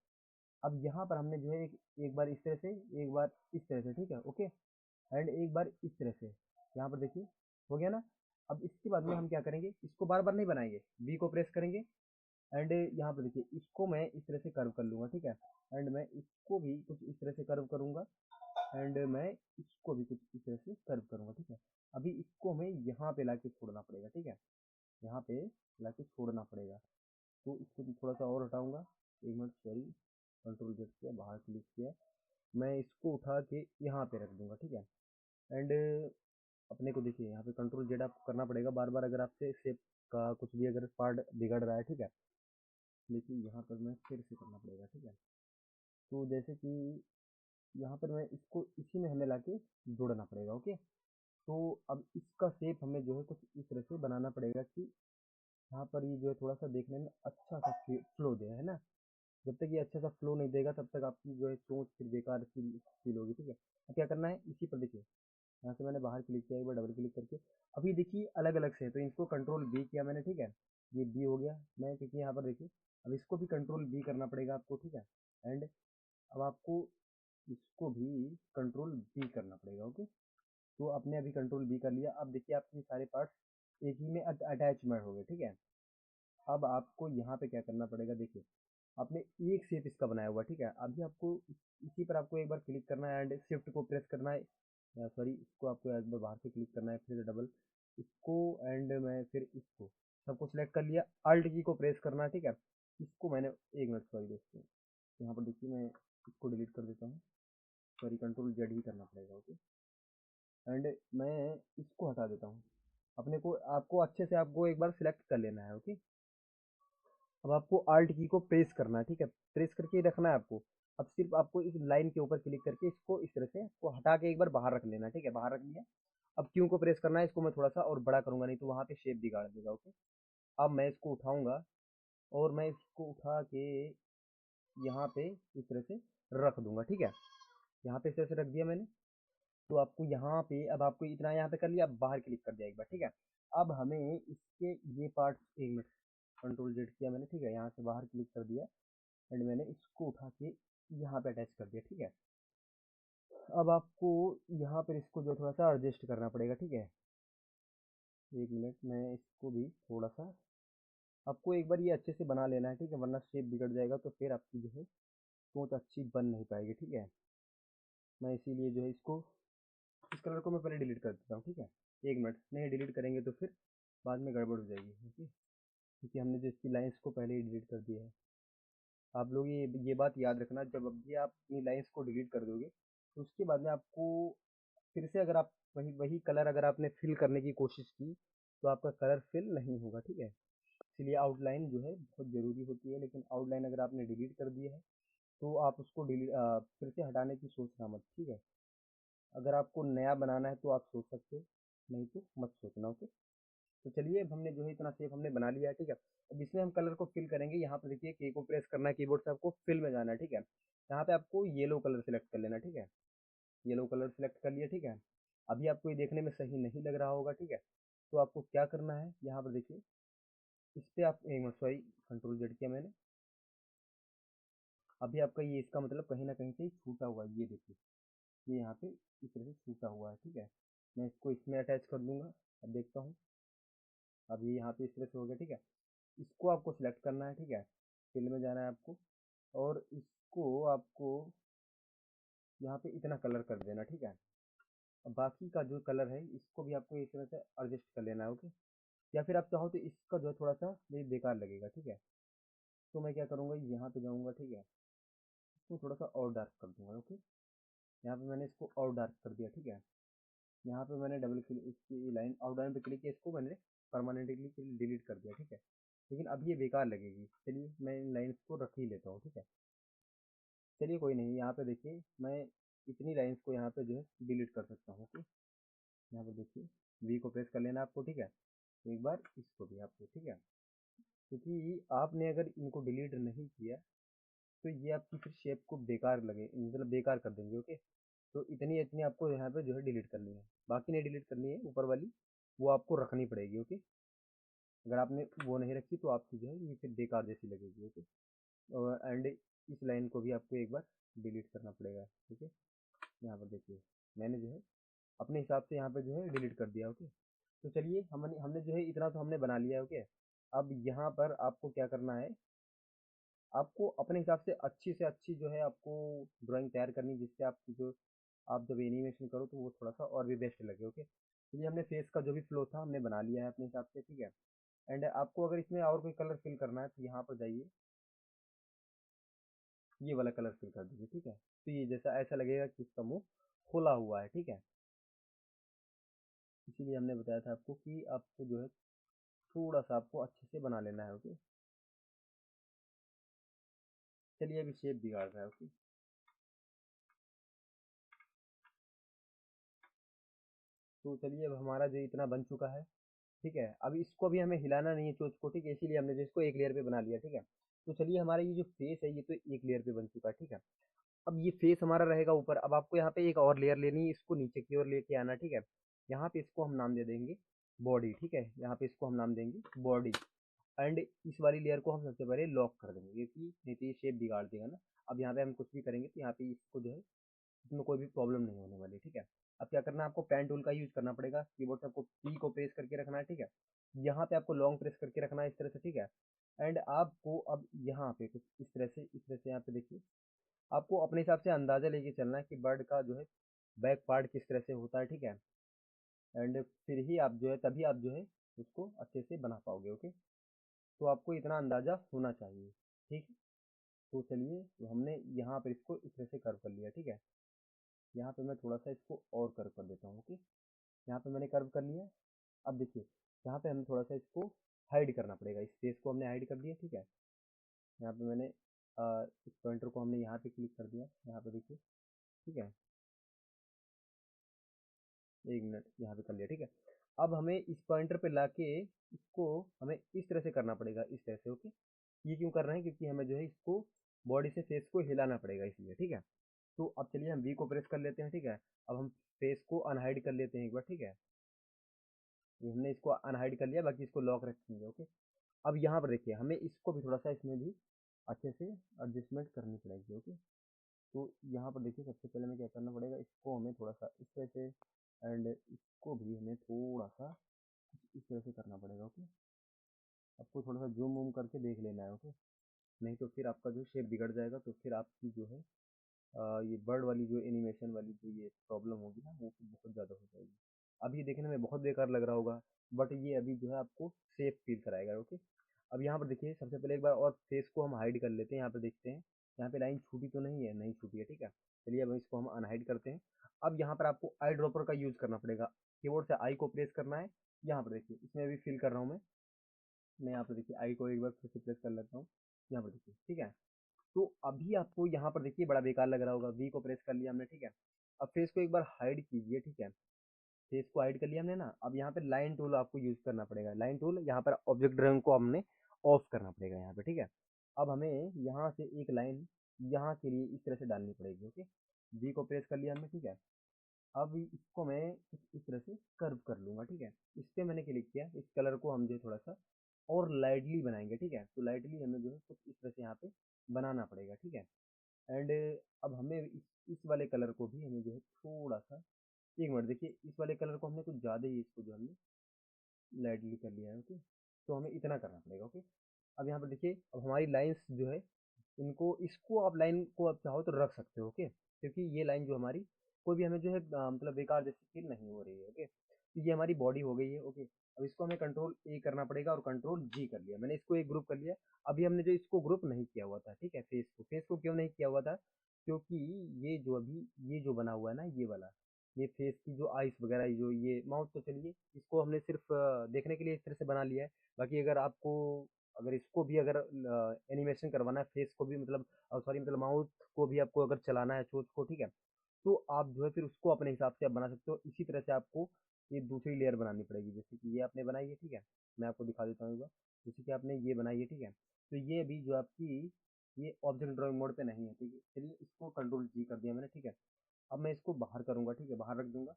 Speaker 1: अब यहाँ पर हमने जो है एक बार इस तरह से, एक बार इस तरह से। ठीक है, ओके, एंड एक बार इस तरह से, यहाँ पर देखिए हो गया ना। अब इसके बाद में हम क्या करेंगे, इसको बार बार नहीं बनाएंगे, बी को प्रेस करेंगे, एंड यहाँ पर देखिए इसको मैं इस तरह से कर्व कर लूंगा। ठीक है, एंड मैं इसको भी कुछ इस तरह से कर्व करूंगा, एंड मैं इसको भी कुछ इस तरह से कर्व करूंगा। ठीक है, अभी इसको हमें यहाँ पे लाके छोड़ना पड़ेगा। ठीक है, यहाँ पे लाके छोड़ना पड़ेगा, तो इसको थोड़ा सा और हटाऊंगा। एक मिनट, सॉरी, कंट्रोल जेड किया, बाहर क्लिक किया, मैं इसको उठा के यहाँ पे रख दूंगा। ठीक है, एंड अपने को देखिए यहाँ पे कंट्रोल जेड आपको करना पड़ेगा बार बार, अगर आपसे शेप का कुछ भी अगर पार्ट बिगड़ रहा है। ठीक है, लेकिन यहाँ पर मैं फिर से करना पड़ेगा। ठीक है, तो जैसे कि यहाँ पर मैं इसको इसी में हमें लाके जोड़ना पड़ेगा। ओके, तो अब इसका शेप हमें जो है कुछ इस तरह से बनाना पड़ेगा कि यहाँ पर ये जो है थोड़ा सा देखने में अच्छा सा फ्लो दे, है ना। जब तक ये अच्छा सा फ्लो नहीं देगा तब तक आपकी जो है चोंच फिर बेकार फील होगी। ठीक है, अब क्या करना है, इसी पर देखिए, यहाँ से मैंने बाहर क्लिक किया, एक बार डबल क्लिक करके, अभी देखिए अलग अलग से है, तो इनको कंट्रोल बी किया मैंने। ठीक है, ये बी हो गया, मैं क्योंकि यहाँ पर देखिए अब इसको भी कंट्रोल बी करना पड़ेगा आपको। ठीक है, एंड अब आपको इसको भी कंट्रोल बी करना पड़ेगा। ओके, तो आपने अभी कंट्रोल बी कर लिया, अब देखिए आपके सारे पार्ट्स एक ही में अटैचमेंट हो गए। ठीक है, अब आपको यहाँ पे क्या करना पड़ेगा, देखिए आपने एक शेप इसका बनाया हुआ। ठीक है, अभी आपको इसी पर आपको एक बार क्लिक करना है, एंड शिफ्ट को प्रेस करना है, सॉरी इसको आपको एक बार बाहर से क्लिक करना है, फिर डबल इसको, एंड मैं फिर इसको सबको सिलेक्ट कर लिया, अल्ट की को प्रेस करना है। ठीक है, इसको मैंने, एक मिनट सॉरी दोस्तों, यहाँ पर देखिए मैं इसको डिलीट कर देता हूँ, सॉरी कंट्रोल जेड ही करना पड़ेगा। ओके, एंड मैं इसको हटा देता हूँ, अपने को आपको अच्छे से आपको एक बार सिलेक्ट कर लेना है। ओके, अब आपको आल्ट की को प्रेस करना है। ठीक है, प्रेस करके रखना है आपको। अब सिर्फ आपको इस लाइन के ऊपर क्लिक करके इसको इस तरह से को हटा के एक बार बाहर रख लेना है। ठीक है, बाहर रख लिया, अब क्यू को प्रेस करना है, इसको मैं थोड़ा सा और बड़ा करूंगा, नहीं तो वहां पे शेप बिगाड़ देगा। ओके, अब मैं इसको उठाऊंगा और मैं इसको उठा के यहाँ पे इस तरह से रख दूंगा। ठीक है, यहाँ पे इस तरह से रख दिया मैंने, तो आपको यहाँ पे, अब आपको इतना यहाँ पे कर लिया, अब बाहर क्लिक कर दिया एक बार। ठीक है, अब हमें इसके ये पार्ट, एक मिनट, कंट्रोल जेड किया मैंने। ठीक है, यहाँ से बाहर क्लिक कर दिया, एंड मैंने इसको उठा के यहाँ पे अटैच कर दिया। ठीक है, अब आपको यहाँ पर इसको जो थोड़ा सा एडजस्ट करना पड़ेगा। ठीक है, एक मिनट, मैं इसको भी थोड़ा सा, आपको एक बार ये अच्छे से बना लेना है। ठीक है, वरना शेप बिगड़ जाएगा, तो फिर आपकी जो है सोच अच्छी बन नहीं पाएगी। ठीक है, मैं इसीलिए जो है इसको, इस कलर को मैं पहले डिलीट कर देता हूँ। ठीक है, एक मिनट, नहीं डिलीट करेंगे तो फिर बाद में गड़बड़ हो जाएगी, ओके, क्योंकि हमने जो इसकी लाइंस को पहले ही डिलीट कर दिया है। आप लोग ये बात याद रखना, जब भी आप अपनी लाइंस को डिलीट कर दोगे तो उसके बाद में आपको फिर से, अगर आप वही वही कलर अगर आपने फिल करने की कोशिश की तो आपका कलर फिल नहीं होगा, ठीक है। इसलिए आउटलाइन जो है बहुत ज़रूरी होती है, लेकिन आउटलाइन अगर आपने डिलीट कर दिया है तो आप उसको फिर से हटाने की सोचना मत, ठीक है। अगर आपको नया बनाना है तो आप सोच सकते हो, नहीं तो मत सोचना, ओके। तो चलिए, अब हमने जो है इतना शेप हमने बना लिया है, ठीक है। अब इसमें हम कलर को फिल करेंगे। यहाँ पर देखिए, के को प्रेस करना है कीबोर्ड से, आपको फिल में जाना है, ठीक है। यहाँ पे आपको येलो कलर सेलेक्ट कर लेना, ठीक है। येलो कलर सेलेक्ट कर लिया, ठीक है। अभी आपको ये देखने में सही नहीं लग रहा होगा, ठीक है। तो आपको क्या करना है, यहाँ पर देखिए, इस पर आप एक मिनट, सॉरी, कंट्रोल जेड किया मैंने। अभी आपका ये इसका मतलब कहीं ना कहीं से छूटा हुआ है, ये देखिए, ये यहाँ पे इस तरह से छूटा हुआ है, ठीक है। मैं इसको इसमें अटैच कर दूंगा। अब देखता हूँ, अब ये यहाँ पे इस तरह से हो गया, ठीक है। इसको आपको सिलेक्ट करना है, ठीक है। फिल में जाना है आपको, और इसको आपको यहाँ पे इतना कलर कर देना, ठीक है। अब बाकी का जो कलर है इसको भी आपको इस तरह से एडजस्ट कर लेना है, ओके। या फिर आप चाहो तो इसका जो है थोड़ा सा ये बेकार लगेगा, ठीक है। तो मैं क्या करूँगा, यहाँ पे जाऊँगा, ठीक है। इसको थोड़ा सा और डार्क कर दूंगा, ओके। यहाँ पे मैंने इसको और डार्क कर दिया, ठीक है। यहाँ पे मैंने डबल क्लिक, इसकी लाइन आउटलाइन पे क्लिक किया, इसको मैंने परमानेंटली डिलीट कर दिया, ठीक है। लेकिन अब ये बेकार लगेगी, चलिए मैं इन लाइन्स को रख ही लेता हूँ, ठीक है। चलिए कोई नहीं, यहाँ पे देखिए, मैं इतनी लाइन्स को यहाँ पे जो है डिलीट कर सकता हूँ, ओके। यहाँ पे देखिए, वी को प्रेस कर लेना आपको, ठीक है। एक बार इसको भी आपको, ठीक है, क्योंकि आपने अगर इनको डिलीट नहीं किया तो ये आपकी फिर शेप को बेकार लगे, मतलब बेकार कर देंगे, ओके। तो इतनी इतनी आपको यहाँ पे जो है डिलीट करनी है, बाकी नहीं डिलीट करनी है, ऊपर वाली वो आपको रखनी पड़ेगी, ओके। अगर आपने वो नहीं रखी तो आपकी जो है ये फिर बेकार जैसी लगेगी, ओके। और एंड इस लाइन को भी आपको एक बार डिलीट करना पड़ेगा, ठीक है। यहाँ पर देखिए, मैंने जो है अपने हिसाब से यहाँ पे जो है डिलीट कर दिया, ओके। तो चलिए, हमने हमने जो है इतना तो हमने बना लिया है, ओके। अब यहाँ पर आपको क्या करना है, आपको अपने हिसाब से अच्छी जो है आपको ड्राइंग तैयार करनी, जिससे आपकी जो आप जब एनिमेशन करो तो वो थोड़ा सा और भी बेस्ट लगे, ओके। तो ये हमने फेस का जो भी फ्लो था हमने बना लिया है अपने हिसाब से, ठीक है। एंड आपको अगर इसमें और कोई कलर फिल करना है तो यहाँ पर जाइए, ये वाला कलर फिल कर दीजिए, ठीक है। तो ये जैसा ऐसा लगेगा कि इसका मुंह खुला हुआ है, ठीक है। इसीलिए हमने बताया था आपको कि आपको जो है थोड़ा सा आपको अच्छे से बना लेना है, ओके। चलिए, अभी शेप बिगाड़ रहा है, ओके। तो चलिए, अब हमारा जो इतना बन चुका है, ठीक है। अब इसको भी हमें हिलाना नहीं है चोंच को, ठीक है, इसीलिए हमने जो इसको एक लेयर पे बना लिया, ठीक है। तो चलिए, हमारा ये जो फेस है ये तो एक लेयर पे बन चुका है, ठीक है। अब ये फेस हमारा रहेगा ऊपर, अब आपको यहाँ पे एक और लेयर लेनी है, इसको नीचे की ओर लेके आना, ठीक है। यहाँ पे इसको हम नाम दे देंगे बॉडी, ठीक है। यहाँ पे इसको हम नाम देंगे बॉडी। एंड इस वाली लेयर को हम सबसे पहले लॉक कर देंगे, क्योंकि नहीं तो ये शेप बिगाड़ देगा ना। अब यहाँ पे हम कुछ भी करेंगे तो यहाँ पे इसको जो है इसमें कोई भी प्रॉब्लम नहीं होने वाली, ठीक है। अब क्या करना है, आपको पेन टूल का यूज करना पड़ेगा, कीबोर्ड से आपको पी को प्रेस करके रखना है, ठीक है। यहाँ पे आपको लॉन्ग प्रेस करके रखना है इस तरह से, ठीक है। एंड आपको अब यहाँ पे कुछ इस तरह से यहाँ पे देखिए, आपको अपने हिसाब से अंदाजा लेके चलना है कि बर्ड का जो है बैक पार्ट किस तरह से होता है, ठीक है। एंड फिर ही आप जो है, तभी आप जो है उसको अच्छे से बना पाओगे, ओके। तो आपको इतना अंदाजा होना चाहिए, ठीक है। तो चलिए, तो हमने यहाँ पर इसको इस तरह से कर्व कर लिया, ठीक है। यहाँ पे मैं थोड़ा सा इसको और कर्व कर देता हूँ, ओके। यहाँ पे मैंने कर्व कर लिया। अब देखिए, यहाँ पे हमें थोड़ा सा इसको हाइड करना पड़ेगा, इस फेस को हमने हाइड कर दिया, ठीक है। यहाँ पे मैंने इस पॉइंटर को हमने यहाँ पे क्लिक कर दिया, यहाँ पे देखिए, ठीक है। एक मिनट, यहाँ पे कर लिया, ठीक है। अब हमें इस पॉइंटर पे लाके इसको हमें इस तरह से करना पड़ेगा, इस तरह से, ओके। ये क्यों कर रहे हैं, क्योंकि हमें जो है इसको बॉडी से फेस को हिलाना पड़ेगा, इसलिए, ठीक है। तो अब चलिए, हम वी को प्रेस कर लेते हैं, ठीक है। अब हम फेस को अनहाइड कर लेते हैं एक बार, ठीक है। ये हमने इसको अनहाइड कर लिया, बाकी इसको लॉक रखेंगे, ओके। अब यहाँ पर देखिए, हमें इसको भी थोड़ा सा इसमें भी अच्छे से एडजस्टमेंट करनी पड़ेगी, ओके। तो यहाँ पर देखिए, सबसे पहले हमें क्या करना पड़ेगा, इसको हमें थोड़ा सा इस तरह से, एंड इसको भी हमें थोड़ा सा इस तरह से करना पड़ेगा, ओके। आपको थोड़ा सा जूम वूम करके देख लेना है, ओके। नहीं तो फिर आपका जो शेप बिगड़ जाएगा, तो फिर आपकी जो है ये बर्ड वाली जो एनिमेशन वाली जो ये प्रॉब्लम होगी ना, वो फिर बहुत ज़्यादा हो जाएगी। अभी देखने में बहुत बेकार लग रहा होगा, बट ये अभी जो है आपको सेफ फील कराएगा। ओके, अब यहाँ पर देखिए सबसे पहले एक बार और फेस को हम हाइड कर लेते हैं। यहाँ पे देखते हैं यहाँ पे लाइन छूटी तो नहीं है, नहीं छूटी है, ठीक है। चलिए अब इसको हम अनहाइड करते हैं। अब यहाँ पर आपको आई ड्रॉपर का यूज करना पड़ेगा। कीबोर्ड से आई को प्रेस करना है। यहाँ पर देखिए इसमें अभी फिल कर रहा हूँ मैं यहाँ पर देखिए आई को एक बार फिर से प्रेस कर लेता हूँ। यहाँ पर देखिए, ठीक है। तो अभी आपको यहाँ पर देखिए बड़ा बेकार लग रहा होगा, वी को प्रेस कर लिया हमने, ठीक है। अब फेस को एक बार हाइड कीजिए, ठीक है। फेस को हाइड कर लिया हमने ना। अब यहाँ पे लाइन टूल आपको यूज करना पड़ेगा। लाइन टूल यहाँ पर ऑब्जेक्ट ड्राइंग को हमने ऑफ करना पड़ेगा यहाँ पे, ठीक है। अब हमें यहाँ से एक लाइन यहाँ के लिए इस तरह से डालनी पड़ेगी। ओके, वी को प्रेस कर लिया हमने, ठीक है। अब इसको मैं कुछ इस तरह से कर्व कर लूंगा, ठीक है। इस पे मैंने क्लिक किया। इस कलर को हम जो है थोड़ा सा और लाइटली बनाएंगे, ठीक है। तो लाइटली हमें जो है कुछ इस तरह से यहाँ पे बनाना पड़ेगा, ठीक है। एंड अब हमें इस वाले कलर को भी हमें जो है थोड़ा सा, एक मिनट देखिए, इस वाले कलर को हमने कुछ ज़्यादा ही इसको जो हमने लाइटली कर लिया है। ओके, तो हमें इतना करना पड़ेगा। ओके, अब यहाँ पर देखिए अब हमारी लाइंस जो है, इनको इसको आप लाइन को आप चाहो तो रख सकते हो। ओके, क्योंकि ये लाइन जो हमारी कोई भी हमें जो है मतलब बेकार जैसी फील नहीं हो रही है। ओके, तो ये हमारी बॉडी हो गई है। ओके, अब इसको हमें कंट्रोल ए करना पड़ेगा और कंट्रोल जी कर लिया मैंने, इसको एक ग्रुप कर लिया। अभी हमने जो इसको ग्रुप नहीं किया हुआ था, ठीक है। फेस को क्यों नहीं किया हुआ था, क्योंकि ये जो अभी ये जो बना हुआ है ना, ये वाला, ये फेस की जो आइस वगैरह, जो ये माउथ, तो चलिए इसको हमने सिर्फ देखने के लिए इस तरह से बना लिया है। बाकी अगर आपको, अगर इसको भी अगर एनिमेशन करवाना है फेस को भी, मतलब सॉरी मतलब माउथ को भी आपको अगर चलाना है चोंच को, ठीक है, तो आप जो है फिर उसको अपने हिसाब से आप बना सकते हो। इसी तरह से आपको ये दूसरी लेयर बनानी पड़ेगी। जैसे कि ये आपने बनाई है, ठीक है। मैं आपको दिखा देता हूँ एक बार। जैसे कि आपने ये बनाई है, ठीक है। तो ये अभी जो आपकी ये ऑब्जेक्ट ड्राइंग मोड पे नहीं है, ठीक है। चलिए इसको कंट्रोल जी कर दिया मैंने, ठीक है। अब मैं इसको बाहर करूंगा, ठीक है, बाहर रख दूंगा।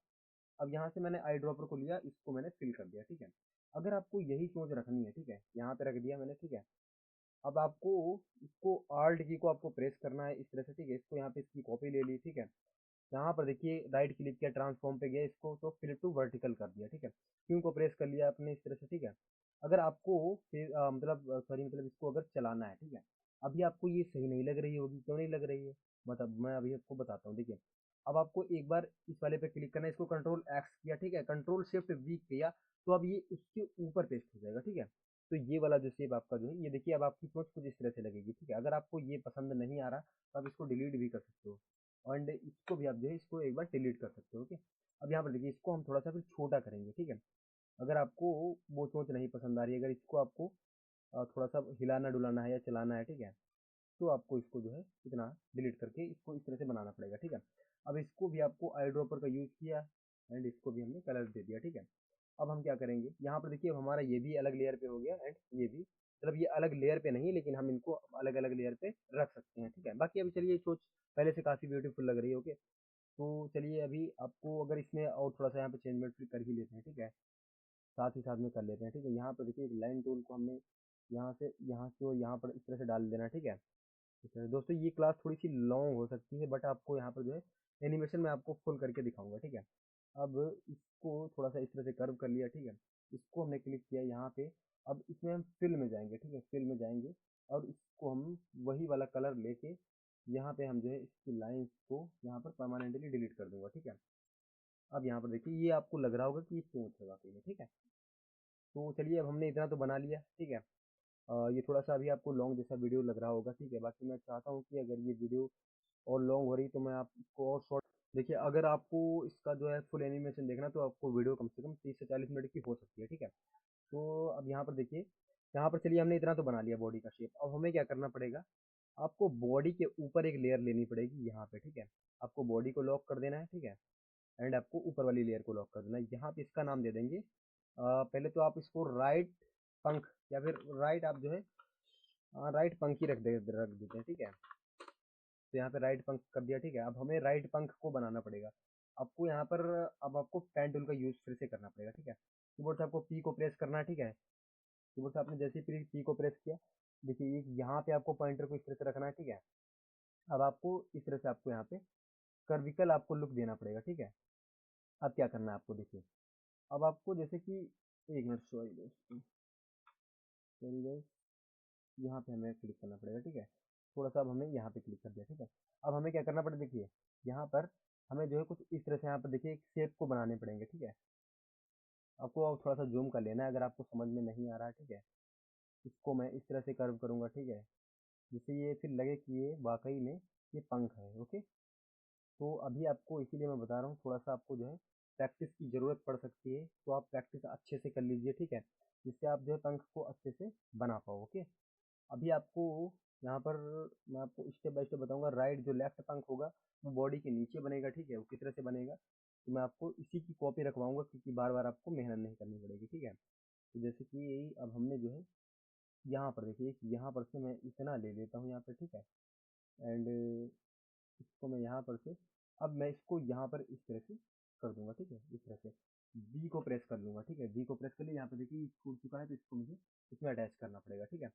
Speaker 1: अब यहाँ से मैंने आई ड्रॉपर को लिया, इसको मैंने फिल कर दिया, ठीक है। अगर आपको यही सोच रखनी है, ठीक है, यहाँ पे रख दिया मैंने, ठीक है। अब आपको इसको आल्ट की को आपको प्रेस करना है इस तरह से, ठीक है। इसको यहाँ पे इसकी कॉपी ले ली, ठीक है। यहाँ पर देखिए राइट क्लिक किया, ट्रांसफॉर्म पे गया, इसको तो फ्लिप टू वर्टिकल कर दिया, ठीक है। क्यों को प्रेस कर लिया आपने इस तरह से, ठीक है। अगर आपको मतलब सॉरी मतलब इसको अगर चलाना है, ठीक है। अभी आपको ये सही नहीं लग रही होगी, क्यों नहीं लग रही है, मतलब मैं अभी आपको बताता हूँ, देखिए। अब आपको एक बार इस वाले पे क्लिक करना है, इसको कंट्रोल एक्स किया, ठीक है, कंट्रोल शिफ्ट वी किया, तो अब ये उसके ऊपर पेस्ट हो जाएगा, ठीक है। तो ये वाला जो शेप आपका जो है, ये देखिए अब आपकी सोच कुछ इस तरह से लगेगी, ठीक है। अगर आपको ये पसंद नहीं आ रहा तो आप इसको डिलीट भी कर सकते हो, एंड इसको भी आप जो है इसको एक बार डिलीट कर सकते हो। ओके, अब यहाँ पर देखिए इसको हम थोड़ा सा फिर छोटा करेंगे, ठीक है। अगर आपको वो सोच नहीं पसंद आ रही है, अगर इसको आपको थोड़ा सा हिलाना डुलाना है या चलाना है, ठीक है, तो आपको इसको जो है इतना डिलीट करके इसको इस तरह से बनाना पड़ेगा, ठीक है। अब इसको भी आपको आई ड्रॉपर का यूज़ किया एंड इसको भी हमने कलर दे दिया, ठीक है। अब हम क्या करेंगे, यहाँ पर देखिए अब हमारा ये भी अलग लेयर पे हो गया एंड ये भी, मतलब ये अलग लेयर पे नहीं, लेकिन हम इनको अलग अलग लेयर पे रख सकते हैं, ठीक है। बाकी अभी चलिए सोच पहले से काफ़ी ब्यूटीफुल लग रही है। ओके, तो चलिए अभी आपको अगर इसमें और थोड़ा सा यहाँ पे चेंजमेंट भी कर ही लेते हैं, ठीक है। साथ ही साथ में कर लेते हैं, ठीक है। यहाँ पर देखिए लाइन टूल को हमने यहाँ से और यहाँ पर इस तरह से डाल देना, ठीक है। ठीक है दोस्तों, ये क्लास थोड़ी सी लॉन्ग हो सकती है, बट आपको यहाँ पर जो है एनिमेशन में आपको फुल करके दिखाऊंगा, ठीक है। अब इसको थोड़ा सा इस तरह से कर्व कर लिया, ठीक है। इसको हमने क्लिक किया यहाँ पे। अब इसमें हम फिल में जाएंगे, ठीक है, फिल में जाएंगे और इसको हम वही वाला कलर लेके यहाँ पे हम जो है इसकी लाइंस को यहाँ पर परमानेंटली डिलीट कर दूंगा, ठीक है। अब यहाँ पर देखिए ये आपको लग रहा होगा कि ये स्मूथ है वाकई में, ठीक है। तो चलिए अब हमने इतना तो बना लिया, ठीक है। ये थोड़ा सा अभी आपको लॉन्ग जैसा वीडियो लग रहा होगा, ठीक है। बाकी मैं चाहता हूँ कि अगर ये वीडियो और लॉन्ग हो रही तो मैं आपको और शॉर्ट, देखिए अगर आपको इसका जो है फुल एनिमेशन देखना तो आपको वीडियो कम से कम 30 से 40 मिनट की हो सकती है, ठीक है। तो अब यहाँ पर देखिए, यहाँ पर चलिए हमने इतना तो बना लिया बॉडी का शेप। अब हमें क्या करना पड़ेगा, आपको बॉडी के ऊपर एक लेयर लेनी पड़ेगी यहाँ पे, ठीक है। आपको बॉडी को लॉक कर देना है, ठीक है। एंड आपको ऊपर वाली लेयर को लॉक कर देना है। यहाँ पे इसका नाम दे देंगे पहले तो आप इसको राइट पंख, या फिर राइट आप जो है राइट पंख ही रख देते हैं, ठीक है। तो यहाँ पे राइट पंख कर दिया, ठीक है। अब हमें राइट पंख को बनाना पड़ेगा। आपको यहाँ पर अब आपको पेन टूल का यूज फिर से करना पड़ेगा, ठीक है। कीबोर्ड से आपको पी को प्रेस करना है, ठीक है। कीबोर्ड से आपने जैसे ही पी को प्रेस किया, देखिए यहाँ पे आपको पॉइंटर को इस तरह से रखना है, ठीक है। अब आपको इस तरह से आपको यहाँ पे कर्विकल आपको लुक देना पड़ेगा, ठीक है। अब क्या करना है आपको, देखिए अब आपको जैसे कि, एक मिनट सॉरी दोस्तों, सॉरी गाइस, यहाँ पे हमें क्लिक करना पड़ेगा, ठीक है। थोड़ा सा अब हमें यहाँ पे क्लिक कर दिया, ठीक है। अब हमें क्या करना पड़ेगा, देखिए यहाँ पर हमें जो है कुछ इस तरह से यहाँ पर देखिए एक शेप को बनाने पड़ेंगे, ठीक है। आपको अब थोड़ा सा जूम कर लेना है अगर आपको समझ में नहीं आ रहा है, ठीक है। इसको मैं इस तरह से कर्व करूँगा, ठीक है, जिससे ये फिर लगे कि ये वाकई में ये पंख है। ओके, तो अभी आपको इसीलिए मैं बता रहा हूँ, थोड़ा सा आपको जो है प्रैक्टिस की ज़रूरत पड़ सकती है, तो आप प्रैक्टिस अच्छे से कर लीजिए, ठीक है, जिससे आप जो है पंख को अच्छे से बना पाओ। ओके, अभी आपको यहाँ पर मैं आपको स्टेप बाय स्टेप बताऊंगा। राइट जो लेफ्ट पंख होगा वो बॉडी के नीचे बनेगा, ठीक है, वो किस तरह से बनेगा तो मैं आपको इसी की कॉपी रखवाऊंगा, क्योंकि बार बार आपको मेहनत नहीं करनी पड़ेगी, ठीक है। तो जैसे कि अब हमने जो है यहाँ पर देखिए, यहाँ पर से मैं इतना ले लेता हूँ यहाँ पर, ठीक है, एंड इसको मैं यहाँ पर से, अब मैं इसको यहाँ पर इस तरह से कर दूंगा, ठीक है, इस तरह से वी को प्रेस कर लूंगा, ठीक है, वी को प्रेस कर लिया। यहाँ पे देखिए छूट चुका है, तो इसको मुझे इसमें अटैच करना पड़ेगा, ठीक है।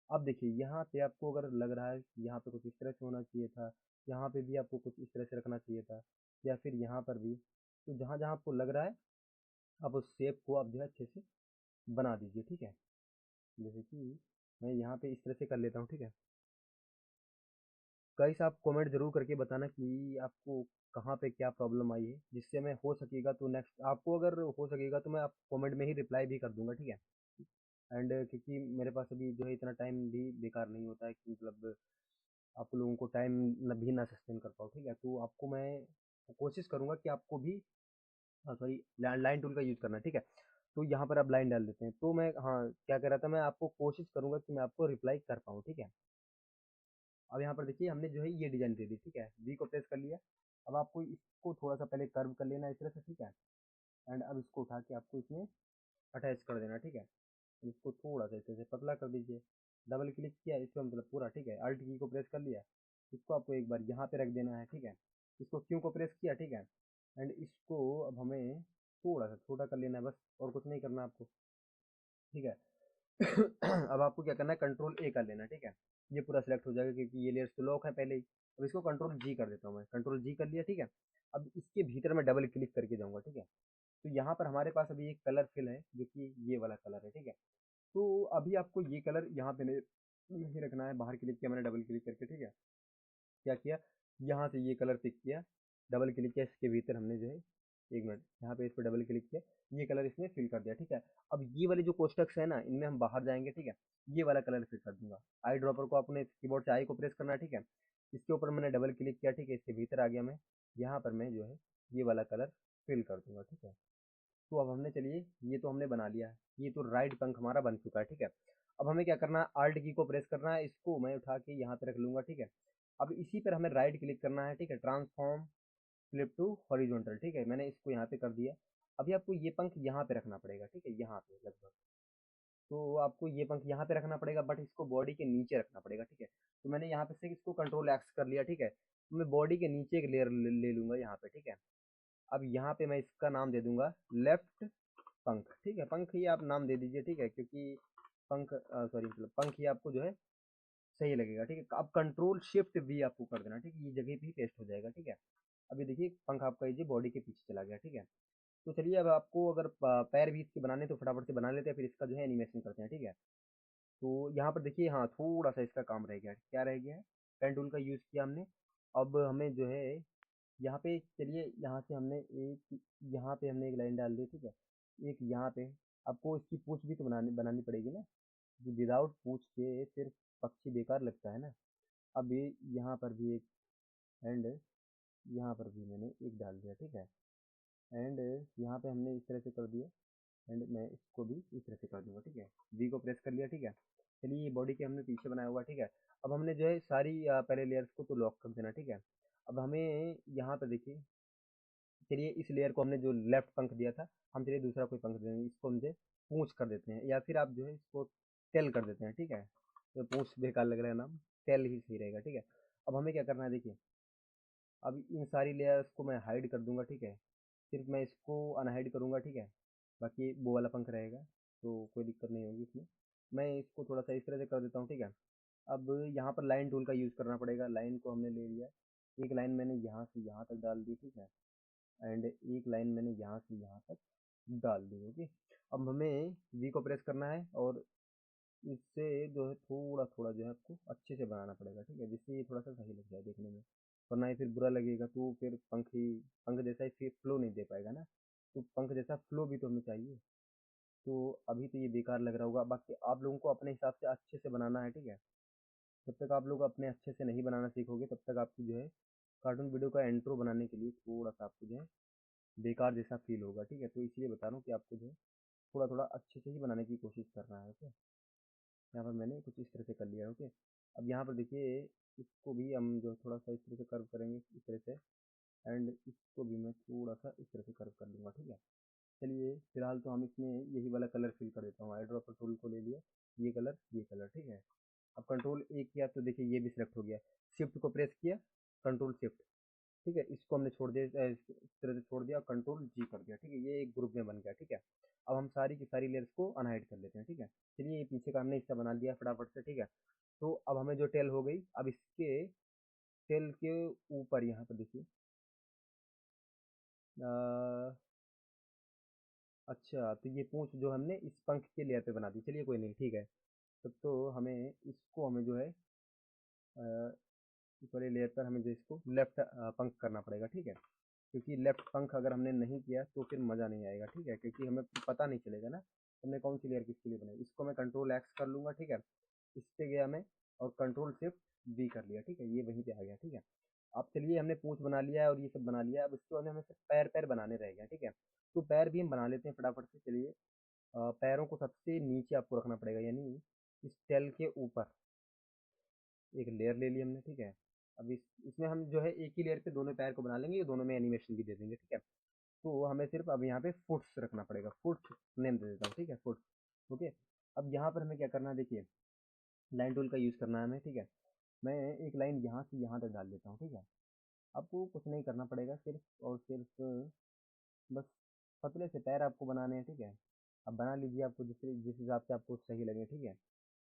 Speaker 1: अब देखिए यहाँ पे आपको अगर लग रहा है कि यहाँ पे कुछ इस तरह से होना चाहिए था, यहाँ पे भी आपको कुछ इस तरह से रखना चाहिए था, या फिर यहाँ पर भी, तो जहाँ जहाँ आपको लग रहा है आप उस शेप को आप जो है अच्छे से बना दीजिए, ठीक है। जैसे कि मैं यहाँ पे इस तरह से कर लेता हूँ, ठीक है। गाइस आप कमेंट जरूर करके बताना कि आपको कहाँ पे क्या प्रॉब्लम आई है, जिससे मैं हो सकेगा तो नेक्स्ट आपको अगर हो सकेगा तो मैं आप कमेंट में ही रिप्लाई भी कर दूंगा, ठीक है। एंड क्योंकि मेरे पास अभी जो है इतना टाइम भी बेकार नहीं होता है कि मतलब आप लोगों को टाइम न भी ना सस्टेन कर पाओ, ठीक है। तो आपको मैं कोशिश करूंगा कि आपको भी सॉरी लाइन टूल का यूज करना है, ठीक है। तो यहाँ पर आप लाइन डाल देते हैं, तो मैं हाँ क्या कह रहा था, मैं आपको कोशिश करूंगा कि मैं आपको रिप्लाई कर पाऊँ, ठीक है। अब यहाँ पर देखिए हमने जो है ये डिजाइन दे दी, ठीक है, वी को प्रेस कर लिया। अब आपको इसको थोड़ा सा पहले कर्व कर लेना इस तरह से, ठीक है, एंड अब इसको उठा के आपको इसमें अटैच कर देना, ठीक है। इसको थोड़ा सा इस तरह से पतला कर दीजिए, डबल क्लिक किया इसको मतलब पूरा, ठीक है, अल्ट की को प्रेस कर लिया। इसको आपको एक बार यहाँ पे रख देना है, ठीक है। इसको क्यों को प्रेस किया, ठीक है, एंड इसको अब हमें थोड़ा सा छोटा कर लेना है बस, और कुछ नहीं करना आपको, ठीक है। अब आपको क्या करना है, कंट्रोल ए कर लेना, ठीक है। ये पूरा सिलेक्ट हो जाएगा क्योंकि ये लेयर्स तो लॉक है पहले ही। अब इसको कंट्रोल जी कर देता हूँ मैं, कंट्रोल जी कर लिया, ठीक है। अब इसके भीतर मैं डबल क्लिक करके जाऊँगा, ठीक है। तो यहाँ पर हमारे पास अभी एक कलर फिल है जो कि ये वाला कलर है, ठीक है। तो अभी आपको ये कलर यहाँ पे नहीं रखना है, बाहर क्लिक किया मैंने डबल क्लिक करके, ठीक है। क्या किया, यहाँ से ये कलर पिक किया, डबल क्लिक किया, इसके भीतर हमने जो है एक मिनट यहाँ पे इस पर डबल क्लिक किया, ये कलर इसमें फिल कर दिया, ठीक है। अब ये वाले जो कोष्टक्स है ना, इनमें हम बाहर जाएंगे, ठीक है, ये वाला कलर फिल कर दूंगा। आई ड्रॉपर को अपने कीबोर्ड से आई को प्रेस करना है, ठीक है। इसके ऊपर मैंने डबल क्लिक किया, ठीक है, इसके भीतर आ गया मैं, यहाँ पर मैं जो है ये वाला कलर फिल कर दूंगा, ठीक है। तो अब हमने चलिए ये तो हमने बना लिया है, ये तो राइट पंख हमारा बन चुका है, ठीक है। अब हमें क्या करना है, आल्ट की को प्रेस करना है, इसको मैं उठा के यहाँ पे रख लूंगा, ठीक है। अब इसी पर हमें राइट क्लिक करना है, ठीक है, ट्रांसफॉर्म फ्लिप टू हॉरिजॉन्टल, ठीक है, मैंने इसको यहाँ पे कर दिया। अभी आपको ये पंख यहाँ पे रखना पड़ेगा, ठीक है, यहाँ पे लगभग, तो आपको ये पंख यहाँ पे रखना पड़ेगा, बट इसको बॉडी के नीचे रखना पड़ेगा, ठीक है। तो मैंने यहाँ पे से इसको कंट्रोल एक्स कर लिया, ठीक है। तो मैं बॉडी के नीचे एक लेयर ले लूंगा यहाँ पे, ठीक है। अब यहाँ पे मैं इसका नाम दे दूंगा लेफ्ट पंख, ठीक है, पंख ही आप नाम दे दीजिए, ठीक है, क्योंकि पंख सॉरी मतलब पंख ही आपको जो है सही लगेगा, ठीक है। अब कंट्रोल शिफ्ट भी आपको कर देना, ठीक है, ये जगह भी पेस्ट हो जाएगा, ठीक है। अभी देखिए पंख आपका ये बॉडी के पीछे चला गया, ठीक है। तो चलिए अब आपको अगर पैर भी इसके बनाने तो फटाफट से बना लेते हैं, फिर इसका जो है एनिमेशन करते हैं, ठीक है। तो यहाँ पर देखिए हाँ थोड़ा सा इसका काम रह गया है, क्या रह गया है, पेन टूल का यूज़ किया हमने। अब हमें जो है यहाँ पे चलिए, यहाँ से हमने एक, यहाँ पे हमने एक लाइन डाल दी, ठीक है, एक यहाँ पे। आपको इसकी पूंछ भी तो बनानी बनानी पड़ेगी ना, विदाउट पूंछ के फिर पक्षी बेकार लगता है ना। अब ये यहाँ पर भी एक, एंड यहाँ पर भी मैंने एक डाल दिया, ठीक है, एंड यहाँ पे हमने इस तरह से कर दिया, एंड मैं इसको भी इस तरह से कर दूंगा, ठीक है, वी को प्रेस कर लिया, ठीक है। चलिए ये बॉडी के हमने पीछे बनाया हुआ, ठीक है। अब हमने जो है सारी पहले लेयर्स को तो लॉक कर देना, ठीक है। अब हमें यहाँ पे देखिए, चलिए इस लेयर को हमने जो लेफ्ट पंख दिया था, हम चलिए दूसरा कोई पंख देंगे, इसको हम जो है पूंछ कर देते हैं, या फिर आप जो है इसको टेल कर देते हैं, ठीक है। तो पूंछ बेकार लग रहा है नाम, टेल ही सही रहेगा, ठीक है। अब हमें क्या करना है देखिए, अब इन सारी लेयर्स को मैं हाइड कर दूंगा, ठीक है, सिर्फ मैं इसको अनहाइड करूंगा, ठीक है। बाकी वो वाला पंख रहेगा, तो कोई दिक्कत नहीं होगी इसमें। मैं इसको थोड़ा सा इस तरह से कर देता हूँ, ठीक है। अब यहाँ पर लाइन टूल का यूज़ करना पड़ेगा, लाइन को हमने ले लिया, एक लाइन मैंने यहाँ से यहाँ तक डाल दी, ठीक है, एंड एक लाइन मैंने यहाँ से यहाँ तक डाल दी, ओके। अब हमें वी को प्रेस करना है, और इससे जो है थोड़ा थोड़ा जो है आपको अच्छे से बनाना पड़ेगा, ठीक है, जिससे ये थोड़ा सा सही लग जाए देखने में, वरना ये फिर बुरा लगेगा, तो फिर पंख जैसा ही फिर फ्लो नहीं दे पाएगा ना। तो पंख जैसा फ्लो भी तो हमें चाहिए। तो अभी तो ये बेकार लग रहा होगा, बाकी आप लोगों को अपने हिसाब से अच्छे से बनाना है, ठीक है। जब तक आप लोग अपने अच्छे से नहीं बनाना सीखोगे तब तक आपकी जो है कार्टून वीडियो का इंट्रो बनाने के लिए थोड़ा सा आपको जो है बेकार जैसा फील होगा, ठीक है। तो इसलिए बता रहा हूँ कि आपको जो है थोड़ा थोड़ा अच्छे से ही बनाने की कोशिश करना है, ओके। यहाँ पर मैंने कुछ इस तरह से कर लिया है, ओके। अब यहाँ पर देखिए, इसको भी हम जो थोड़ा सा इस तरह से कर्व करेंगे, इस तरह से। एंड इसको भी मैं थोड़ा सा इस तरह से कर्व कर लूँगा, ठीक है। चलिए फिलहाल तो हम इसमें यही वाला कलर फिल कर देता हूँ। आई ड्रॉपर टूल को ले लिया, ये कलर, ठीक है। अब कंट्रोल ए किया तो देखिए ये भी सिलेक्ट हो गया। शिफ्ट को प्रेस किया, कंट्रोल शिफ्ट, ठीक है। इसको हमने छोड़ दिया, इस तरह से छोड़ दिया, कंट्रोल जी कर दिया, ठीक है। ये एक ग्रुप में बन गया, ठीक है। अब हम सारी की सारी लेयर्स को अनहाइड कर लेते हैं, ठीक है। चलिए ये पीछे का हमने हिस्सा बना लिया फटाफट से, ठीक है। तो अब हमें जो टेल हो गई, अब इसके टेल के ऊपर यहाँ पर देखिए, अच्छा तो ये पूंछ जो हमने इस पंख के लेयर पे बना दी, चलिए कोई नहीं, ठीक है। तब तो हमें जो है इस वाले लेयर पर हमें जो इसको लेफ्ट पंख करना पड़ेगा, ठीक है। क्योंकि लेफ्ट पंख अगर हमने नहीं किया तो फिर मज़ा नहीं आएगा, ठीक है। क्योंकि हमें पता नहीं चलेगा ना हमने कौन सी लेयर किसके लिए बनाई। इसको मैं कंट्रोल एक्स कर लूँगा, ठीक है। इस पे गया मैं और कंट्रोल शिफ्ट बी कर लिया, ठीक है। ये वहीं पे आ गया, ठीक है। अब चलिए हमने पूंछ बना लिया है और ये सब बना लिया है। अब इसके बाद हमें सिर्फ पैर पैर बनाने रह गए, ठीक है। तो पैर भी हम बना लेते हैं फटाफट से, चलिए। पैरों को सबसे नीचे आपको रखना पड़ेगा, यानी इस टेल के ऊपर एक लेयर ले ली हमने, ठीक है। अब इसमें हम जो है एक ही लेयर पे दोनों पैर को बना लेंगे, दोनों में एनिमेशन भी दे देंगे, ठीक है। तो हमें सिर्फ अब यहाँ पे फुट्स रखना पड़ेगा, फुट्स नेम दे देता हूँ, ठीक है, फुट्स, ओके। अब यहाँ पर हमें क्या करना है, देखिए लाइन टूल का यूज़ करना है हमें, ठीक है। मैं एक लाइन यहाँ से यहाँ तक डाल देता हूँ, ठीक है। आपको कुछ नहीं करना पड़ेगा, सिर्फ और सिर्फ बस पतले से पैर आपको बनाने हैं, ठीक है। अब बना लीजिए, आपको जिस हिसाब से आपको सही लगे, ठीक है।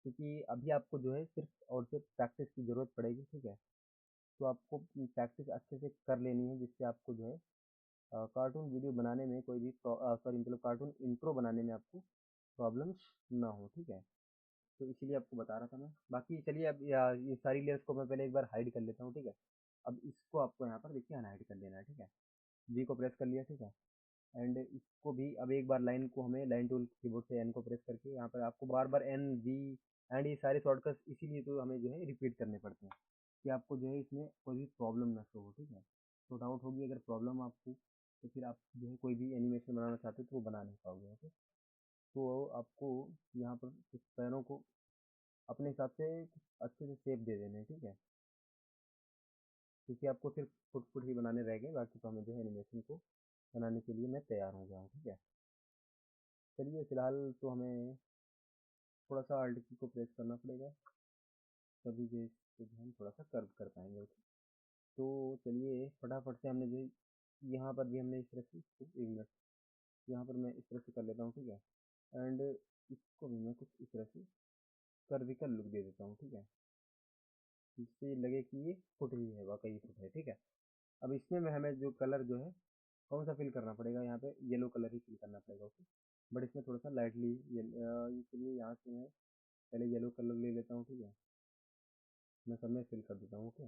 Speaker 1: क्योंकि अभी आपको जो है सिर्फ और सिर्फ प्रैक्टिस की ज़रूरत पड़ेगी, ठीक है। तो आपको प्रैक्टिस अच्छे से कर लेनी है, जिससे आपको जो है कार्टून वीडियो बनाने में कोई भी सॉरी मतलब कार्टून इंट्रो बनाने में आपको प्रॉब्लम्स ना हो, ठीक है। तो इसीलिए आपको बता रहा था मैं। बाकी चलिए अब ये सारी लेयर्स को मैं पहले एक बार हाइड कर लेता हूँ, ठीक है। अब इसको आपको यहाँ पर देखिए अनहाइड कर लेना है, ठीक है। जी को प्रेस कर लिया, ठीक है। एंड इसको भी अब एक बार लाइन को हमें लाइन टूल कीबोर्ड से एन को प्रेस करके यहाँ पर आपको बार बार एन वी एंड ये सारे शॉर्टकट्स इसीलिए तो हमें जो है रिपीट करने पड़ते हैं कि आपको जो है इसमें कोई भी प्रॉब्लम ना शो हो, ठीक है। शॉर्ट आउट होगी अगर प्रॉब्लम आपको, तो फिर आप जो है कोई भी एनिमेशन बनाना चाहते हो तो वो बना नहीं पाओगे, ओके। तो आपको यहाँ पर कुछ पैरों को अपने हिसाब से कुछ अच्छे से शेप दे देने हैं, ठीक है। क्योंकि आपको सिर्फ फुट फुट ही बनाने रह गए, बाकी तो हमें जो है एनिमेशन को बनाने के लिए मैं तैयार हो गया हूँ, ठीक है। चलिए फिलहाल तो हमें थोड़ा सा आल्ट की को प्रेस करना पड़ेगा, तभी जो इसको जो हम थोड़ा सा कर्व कर पाएंगे, ओके। तो चलिए फटाफट से हमने जो यहाँ पर भी हमने इस तरह से इसको एक मिनट यहाँ पर मैं इस तरह से कर लेता हूँ, ठीक है। एंड इसको भी मैं कुछ इस तरह से कर्विकल लुक दे देता हूँ, ठीक है। जिससे लगे कि ये फुट ही है, वाकई फुट है, ठीक है। अब इसमें मैं हमें जो कलर जो है कौन सा फिल करना पड़ेगा, यहाँ पे येलो कलर ही फिल करना पड़ेगा, ओके। बट इसमें थोड़ा सा लाइटली ये चलिए यहाँ से मैं पहले येलो कलर ले लेता हूँ, ठीक है। मैं सब में फिल कर देता हूँ, ओके।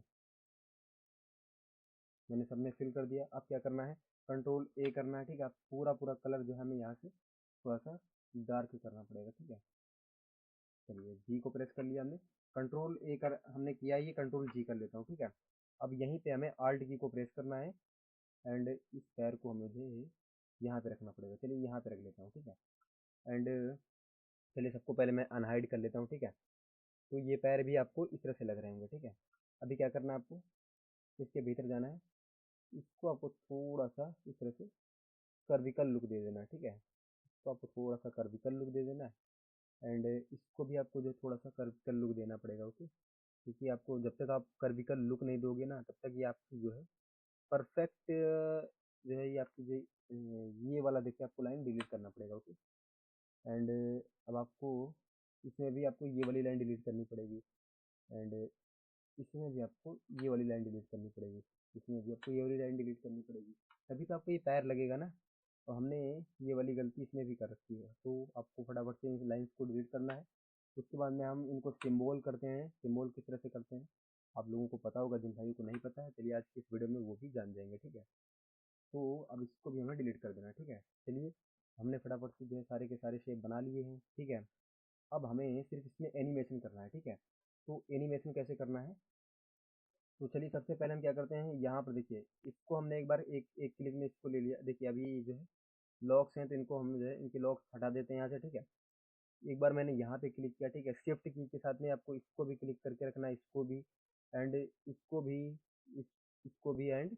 Speaker 1: मैंने सब में फिल कर दिया। अब क्या करना है, कंट्रोल ए करना है, ठीक है। अब पूरा पूरा कलर जो है हमें यहाँ से थोड़ा सा डार्क करना पड़ेगा, ठीक है। चलिए जी को प्रेस कर लिया हमने, कंट्रोल ए कर हमने किया, ये कंट्रोल जी कर लेता हूँ, ठीक है। अब यहीं पे हमें आल्ट की को प्रेस करना है एंड इस पैर को हमें जो है यहाँ पे रखना पड़ेगा, चलिए यहाँ पे रख लेता हूँ, ठीक है। एंड चलिए सबको पहले मैं अनहाइड कर लेता हूँ, ठीक है। तो ये पैर भी आपको इस तरह से लग रहे होंगे, ठीक है। अभी क्या करना है आपको, इसके भीतर जाना है, इसको आपको थोड़ा सा इस तरह से कर्विकल लुक दे देना है, ठीक है। इसको आपको थोड़ा सा कर्विकल लुक दे देना है एंड इसको भी आपको जो थोड़ा सा कर्विकल लुक देना पड़ेगा, ओके। क्योंकि आपको जब तक आप कर्विकल लुक नहीं दोगे ना तब तक ये आपकी जो है परफेक्ट जो है ये आपकी जो ये वाला देखिए आपको लाइन डिलीट करना पड़ेगा, ओके। एंड अब आपको इसमें भी आपको ये वाली लाइन डिलीट करनी पड़ेगी एंड इसमें भी आपको ये वाली लाइन डिलीट करनी पड़ेगी, इसमें भी आपको ये वाली लाइन डिलीट करनी पड़ेगी, तभी तो आपको ये पैर लगेगा ना। तो हमने ये वाली गलती इसमें भी कर रखी है, तो आपको फटाफट से इन लाइन्स को डिलीट करना है। उसके बाद में हम इनको सिम्बोल करते हैं, सिम्बोल किस तरह से करते हैं आप लोगों को पता होगा, जिन भाइयों को नहीं पता है चलिए आज की इस वीडियो में वो भी जान जाएंगे, ठीक है। तो अब इसको भी हमें डिलीट कर देना है, ठीक है। चलिए हमने फटाफट से जो है सारे के सारे शेप बना लिए हैं, ठीक है। अब हमें सिर्फ इसमें एनिमेशन करना है, ठीक है। तो एनिमेशन कैसे करना है, तो चलिए सबसे पहले हम क्या करते हैं, यहाँ पर देखिए इसको हमने एक बार एक एक क्लिक में इसको ले लिया। देखिए अभी जो है लॉक्स हैं तो इनको हम जो है इनके लॉक्स हटा देते हैं यहाँ से, ठीक है। एक बार मैंने यहाँ पे क्लिक किया, ठीक है। शिफ्ट की के साथ में आपको इसको भी क्लिक करके रखना है, इसको भी एंड इसको भी, इस, इसको भी एंड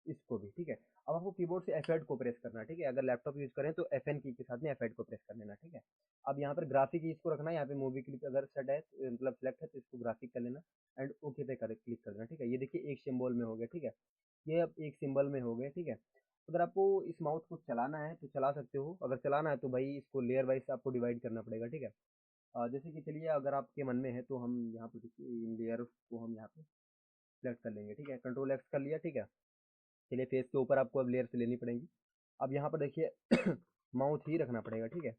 Speaker 1: इसको भी, ठीक है। अब आपको कीबोर्ड से F8 को प्रेस करना है, ठीक है। अगर लैपटॉप यूज करें तो FN की के साथ में F8 को प्रेस कर लेना, ठीक है। अब यहाँ पर ग्राफिक की इसको रखना है, यहाँ पे मूवी क्लिक अगर सेट है मतलब सेलेक्ट है तो इसको ग्राफिक कर लेना एंड ओके पे क्लिक कर देना, ठीक है। ये देखिए एक सिंबल में हो गया, ठीक है। ये अब एक सिंबल में हो गए, ठीक है। अगर आपको इस माउस को चलाना है तो चला सकते हो, अगर चलाना है तो भाई इसको लेयर वाइज आपको डिवाइड करना पड़ेगा, ठीक है। जैसे कि चलिए अगर आपके मन में है तो हम यहाँ पे देखिए इन लेयर को हम यहाँ पे सेलेक्ट कर लेंगे, ठीक है। कंट्रोल एक्स कर लिया, ठीक है। चलिए फेस के ऊपर आपको अब लेयर से लेनी पड़ेगी। अब यहाँ पर देखिए माउथ ही रखना पड़ेगा, ठीक है।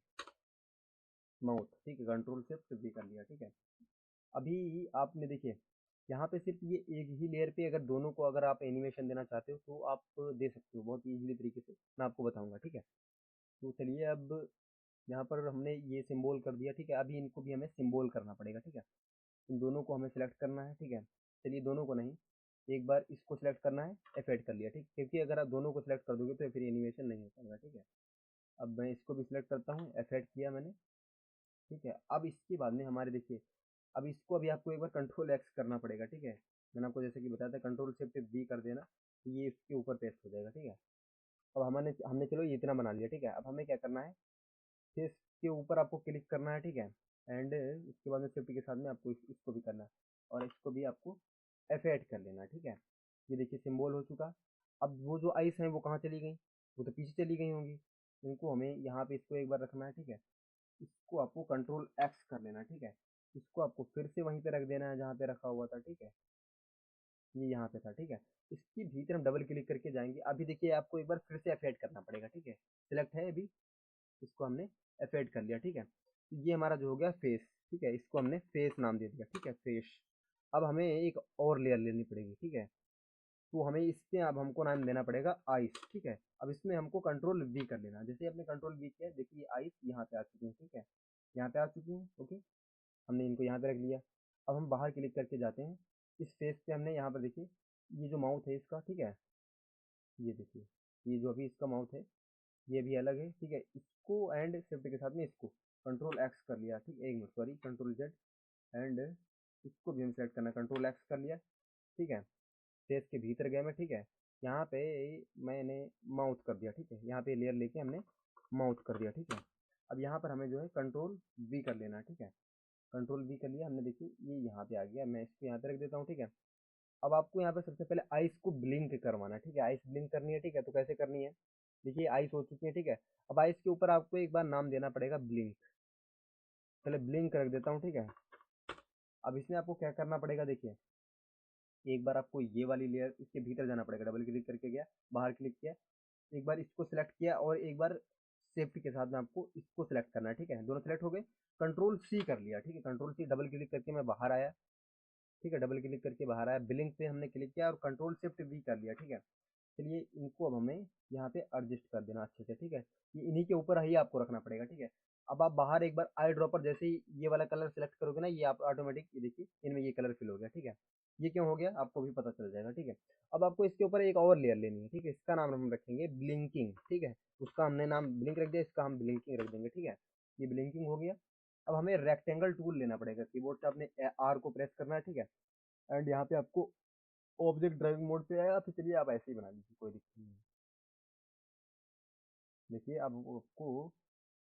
Speaker 1: माउथ, ठीक है। कंट्रोल शिफ्ट भी कर लिया, ठीक है। अभी आपने देखिए यहाँ पे सिर्फ ये एक ही लेयर पे अगर दोनों को अगर आप एनिमेशन देना चाहते हो तो आप दे सकते हो बहुत इजीली तरीके से, मैं आपको बताऊंगा, ठीक है। तो चलिए अब यहाँ पर हमने ये सिंबल कर दिया, ठीक है। अभी इनको भी हमें सिंबल करना पड़ेगा, ठीक है। इन दोनों को हमें सेलेक्ट करना है, ठीक है। चलिए दोनों को नहीं, एक बार इसको सेलेक्ट करना है, F8 कर लिया, ठीक। क्योंकि अगर आप दोनों को सेलेक्ट कर दोगे तो फिर एनिमेशन नहीं हो पाएगा, ठीक है। अब मैं इसको भी सिलेक्ट करता हूँ, F8 किया मैंने, ठीक है। अब इसके बाद में हमारे देखिए अब इसको अभी आपको एक बार कंट्रोल एक्स करना पड़ेगा, ठीक है। मैंने आपको जैसे कि बताया था कंट्रोल शिफ्ट बी कर देना तो ये इसके ऊपर पेस्ट हो जाएगा, ठीक है। अब हमने हमने चलो ये इतना बना लिया, ठीक है। अब हमें क्या करना है, फेस के ऊपर आपको क्लिक करना है, ठीक है। एंड उसके बाद में शिफ्ट के साथ में आपको इसको भी करना है और इसको भी आपको F8 कर लेना है, ठीक है। ये देखिए सिंबल हो चुका। अब वो जो आइस हैं वो कहाँ चली गई, वो तो पीछे चली गई होंगी। इनको हमें यहाँ पे इसको एक बार रखना है, ठीक है। इसको आपको कंट्रोल एक्स कर लेना, ठीक है। इसको आपको फिर से वहीं पे रख देना है जहाँ पे रखा हुआ था, ठीक है। ये यहाँ पे था, ठीक है। इसके भीतर हम डबल क्लिक करके जाएंगे। अभी देखिए आपको एक बार फिर से F8 करना पड़ेगा, ठीक है। सिलेक्ट है अभी, इसको हमने F8 कर लिया, ठीक है। तो ये हमारा जो हो गया फेस, ठीक है। इसको हमने फेस नाम दे दिया, ठीक है, फेस। अब हमें एक और लेयर लेनी पड़ेगी, ठीक है। तो हमें इसके अब हमको नाम देना पड़ेगा आइस, ठीक है। अब इसमें हमको कंट्रोल वी कर लेना। जैसे आपने कंट्रोल वी किया देखिए आइस यहाँ पे आ चुकी है, ठीक है। यहाँ पे आ चुकी है, ओके। हमने इनको यहाँ पे रख लिया। अब हम बाहर क्लिक करके जाते हैं, इस फेस पे हमने यहाँ पर देखिए ये जो माउथ है इसका, ठीक है। ये देखिए ये जो अभी इसका माउथ है ये भी अलग है, ठीक है। इसको एंड शिफ्ट के साथ में इसको कंट्रोल एक्स कर लिया, ठीक है। एक minute sorry, control Z and इसको भी हम सेलेक्ट करना, कंट्रोल एक्स कर लिया, ठीक है। फेस के भीतर गए मैं, ठीक है। यहाँ पे मैंने माउथ कर दिया, ठीक है। यहाँ पे लेयर लेके हमने माउथ कर दिया, ठीक है। अब यहाँ पर हमें जो है कंट्रोल वी कर लेना, ठीक है। कंट्रोल वी कर लिया हमने, देखिए ये यहाँ पे आ गया। मैं इसको यहाँ पे रख देता हूँ, ठीक है। अब आपको यहाँ पे सबसे पहले आइस को ब्लिंक करवाना है, ठीक है। आइस ब्लिंक करनी है, ठीक है। तो कैसे करनी है, देखिए आइस हो चुकी है, ठीक है। अब आइस के ऊपर आपको एक बार नाम देना पड़ेगा ब्लिंक। पहले ब्लिंक रख देता हूँ, ठीक है। अब इसमें आपको क्या करना पड़ेगा, देखिए एक बार आपको ये वाली लेयर इसके भीतर जाना पड़ेगा। डबल क्लिक करके गया, बाहर क्लिक किया, एक बार इसको सिलेक्ट किया और एक बार सेफ्टी के साथ में आपको इसको सिलेक्ट करना है, ठीक है। दोनों सिलेक्ट हो गए, कंट्रोल सी कर लिया, ठीक है। कंट्रोल सी डबल क्लिक करके मैं बाहर आया, ठीक है। डबल क्लिक करके बाहर आया, ब्लिंक पे हमने क्लिक किया और कंट्रोल शिफ्ट वी कर लिया, ठीक है। चलिए इनको अब हमें यहाँ पे एडजस्ट कर देना अच्छे से, ठीक है। ये इन्हीं के ऊपर ही आपको रखना पड़ेगा, ठीक है। अब आप बाहर एक बार आई ड्रॉपर जैसे ही ये वाला कलर सेलेक्ट करोगे ना, ये आप ऑटोमेटिक ये देखिए इनमें ये कलर फिल हो गया, ठीक है। ये क्यों हो गया आपको भी पता चल जाएगा, ठीक है। अब आपको इसके ऊपर एक और लेयर लेनी है, ठीक है। इसका नाम हम रखेंगे ब्लिंकिंग, ठीक है। उसका हमने नाम ब्लिंक रख दिया, इसका हम ब्लिंकिंग रख देंगे, ठीक है। ये ब्लिंकिंग हो गया। अब हमें रेक्टेंगल टूल लेना पड़ेगा, कीबोर्ड से आपने आर को प्रेस करना है, ठीक है। एंड यहाँ पे आपको ऑब्जेक्ट ड्राइविंग मोड पे आया तो चलिए आप ऐसे ही बना लीजिए, कोई दिक्कत नहीं। देखिए अब आपको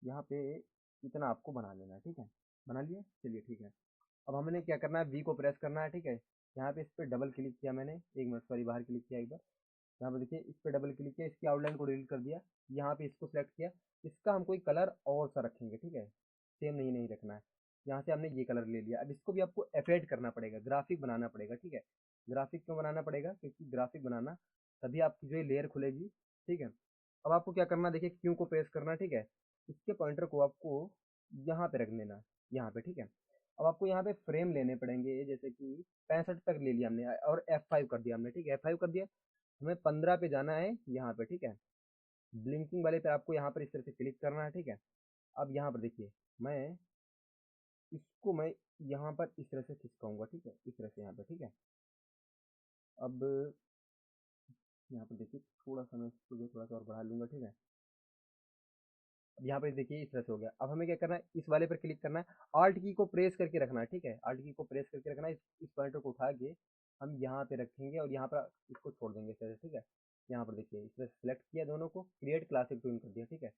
Speaker 1: यहाँ पे इतना आपको बना लेना है, ठीक है। बना लिया, चलिए ठीक है। अब हमने क्या करना है, वी को प्रेस करना है, ठीक है। यहाँ पे इस पर डबल क्लिक किया मैंने, एक मिनट सॉरी, बाहर क्लिक किया एक बार। यहाँ पे देखिए इस पर डबल क्लिक किया, इसकी आउटलाइन को डिलीट कर दिया। यहाँ पे इसको सेलेक्ट किया, इसका हम कोई कलर और सा रखेंगे, ठीक है। सेम नहीं नहीं रखना है। यहाँ से हमने ये कलर ले लिया। अब इसको भी आपको एफेक्ट करना पड़ेगा, ग्राफिक बनाना पड़ेगा, ठीक है। ग्राफिक क्यों बनाना पड़ेगा, क्योंकि ग्राफिक बनाना तभी आपकी जो लेयर खुलेगी, ठीक है। अब आपको क्या करना है, देखिए क्यू को प्रेस करना है, ठीक है। इसके पॉइंटर को आपको यहाँ पे रख लेना, यहाँ पे, ठीक है। अब आपको यहाँ पे फ्रेम लेने पड़ेंगे, जैसे कि 65 तक ले लिया हमने और F5 कर दिया हमने, ठीक है। F5 कर दिया, हमें 15 पे जाना है यहाँ पे, ठीक है। ब्लिंकिंग वाले पे आपको यहाँ पर इस तरह से क्लिक करना है, ठीक है। अब यहाँ पर देखिए मैं यहाँ पर इस तरह से खिसकाऊंगा, ठीक है, इस तरह से यहाँ पे, ठीक है। अब यहाँ पर देखिए थोड़ा सा मैं इसको जो थोड़ा सा और बढ़ा लूंगा, ठीक है। अब यहाँ पर देखिए इस तरह से हो गया। अब हमें क्या करना है, इस वाले पर क्लिक करना है, ऑल्ट की को प्रेस करके रखना है, ठीक है। ऑल्ट की को प्रेस करके रखना है, इस पॉइंटर को उठा के हम यहाँ पे रखेंगे और यहाँ पर इसको छोड़ देंगे इस तरह से, ठीक है। यहाँ पर देखिए इस तरह से सिलेक्ट किया दोनों को, क्रिएट क्लासिक ट्यून कर दिया, ठीक है।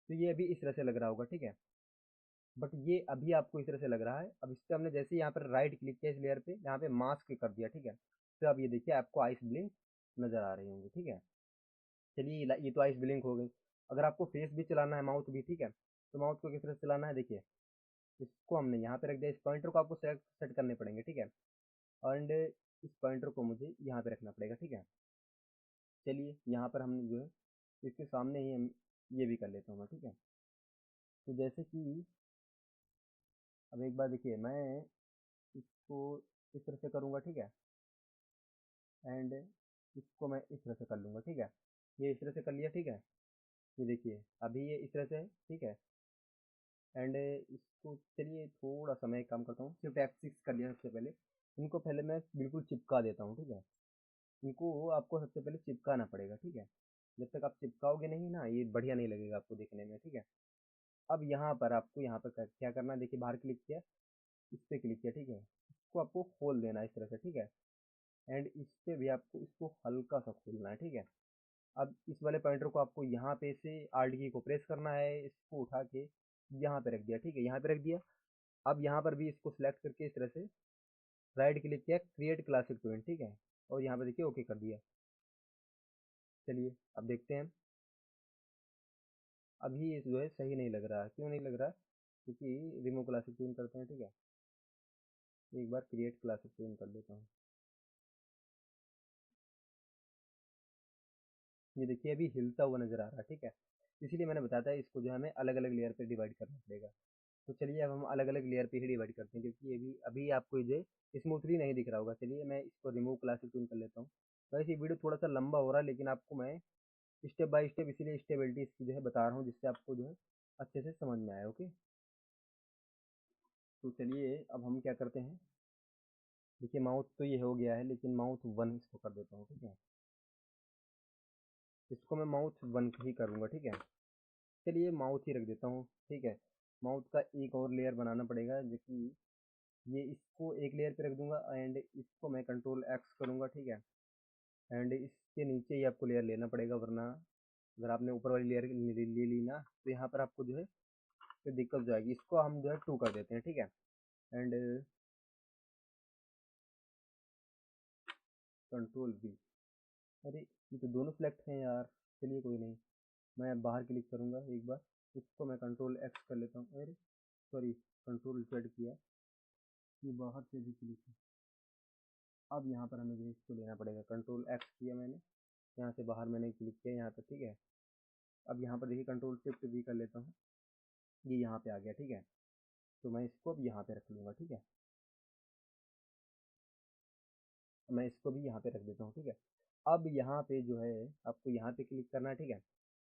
Speaker 1: तो ये अभी इस तरह से लग रहा होगा, ठीक है। बट ये अभी आपको इस तरह से लग रहा है। अब इस पर हमने जैसे यहाँ पर राइट क्लिक किया इस लेयर पे, यहाँ पे मास्क कर दिया, ठीक है। तो अब ये देखिए आपको आइस ब्लिंक नजर आ रही होंगी, ठीक है। चलिए ये तो आइस ब्लिंक हो गई। अगर आपको फेस भी चलाना है, माउथ भी, ठीक है, तो माउथ को किस तरह से चलाना है, देखिए इसको हमने यहाँ पे रख दिया। इस पॉइंटर को आपको सेट करने पड़ेंगे, ठीक है। एंड इस पॉइंटर को मुझे यहाँ पे रखना पड़ेगा, ठीक है। चलिए यहाँ पर हमने जो है इसके सामने ही हम ये भी कर लेता हूँ मैं, ठीक है। तो जैसे कि अब एक बार देखिए मैं इसको इस तरह से करूँगा, ठीक है। एंड इसको मैं इस तरह से कर लूँगा, ठीक है। ये इस तरह से कर लिया, ठीक है। ये देखिए अभी ये इस तरह से है, ठीक है। एंड इसको चलिए थोड़ा सा मैं एक काम करता हूँ, सिर्फ F6 कर लिया सबसे पहले। इनको पहले मैं बिल्कुल चिपका देता हूँ, ठीक है। इनको आपको सबसे पहले चिपकाना पड़ेगा, ठीक है। जब तक आप चिपकाओगे नहीं ना, ये बढ़िया नहीं लगेगा आपको देखने में, ठीक है। अब यहाँ पर आपको यहाँ पर क्या करना है, देखिए बाहर क्लिक किया, इस पर क्लिक किया, ठीक है। इसको आपको खोल देना है इस तरह से, ठीक है। एंड इस पे भी आपको इसको हल्का सा खोलना है, ठीक है। अब इस वाले पॉइंटर को आपको यहाँ पे से आल्ट की को प्रेस करना है, इसको उठा के यहाँ पे रख दिया, ठीक है, यहाँ पे रख दिया। अब यहाँ पर भी इसको सिलेक्ट करके इस तरह से राइट क्लिक किया, क्रिएट क्लासिक ट्विन, ठीक है, और यहाँ पे देखिए ओके कर दिया। चलिए अब देखते हैं। अभी ये जो है सही नहीं लग रहा है, क्यों नहीं लग रहा है, क्योंकि रिमूव क्लासिक ट्विन करते हैं, ठीक है। एक बार क्रिएट क्लासिक ट्विन कर लेता हूँ। ये देखिए अभी हिलता हुआ नजर आ रहा है, ठीक है। इसीलिए मैंने बताया था इसको जो है हमें अलग अलग लेयर पे डिवाइड करना पड़ेगा। तो चलिए अब हम अलग अलग लेयर पे ही डिवाइड करते हैं, क्योंकि ये भी अभी आपको ये जो स्मूथली नहीं दिख रहा होगा। चलिए मैं इसको रिमूव क्लासिक ट्यून कर लेता हूँ। वैसे ये वीडियो थोड़ा सा लंबा हो रहा है, लेकिन आपको मैं स्टेप बाय स्टेप इसीलिए स्टेबिलिटी इसकी जो है बता रहा हूँ, जिससे आपको जो है अच्छे से समझ में आए, ओके। तो चलिए अब हम क्या करते हैं, देखिए माउथ तो ये हो गया है, लेकिन माउथ वन इसको कर देता हूँ, ठीक है। इसको मैं माउथ वन ही करूँगा, ठीक है। चलिए माउथ ही रख देता हूँ, ठीक है। माउथ का एक और लेयर बनाना पड़ेगा, जो कि ये इसको एक लेयर पे रख दूंगा, एंड इसको मैं कंट्रोल एक्स करूँगा, ठीक है। एंड इसके नीचे ही आपको लेयर लेना पड़ेगा, वरना अगर आपने ऊपर वाली लेयर ले ली ना, तो यहाँ पर आपको जो है फिर दिक्कत हो जाएगी। इसको हम जो है 2 कर देते हैं, ठीक है। एंड कंट्रोल बी, अरे ये तो दोनों सिलेक्ट हैं यार। चलिए कोई नहीं, मैं बाहर क्लिक करूँगा एक बार। इसको मैं कंट्रोल एक्स कर लेता हूँ, अरे सॉरी, कंट्रोल जेड किया, ये बाहर से भी क्लिक है। अब यहाँ पर हमें जो इसको लेना पड़ेगा, कंट्रोल एक्स किया मैंने, यहाँ से बाहर मैंने क्लिक किया यहाँ पर, ठीक है। अब यहाँ पर देखिए कंट्रोल शिफ्ट भी कर लेता हूँ, ये यहाँ पे आ गया, ठीक है। तो मैं इसको अब यहाँ पे रख लूँगा, ठीक है। मैं इसको भी यहाँ पे रख देता हूँ, ठीक है। अब यहाँ पे जो है आपको यहाँ पे क्लिक करना है, ठीक है।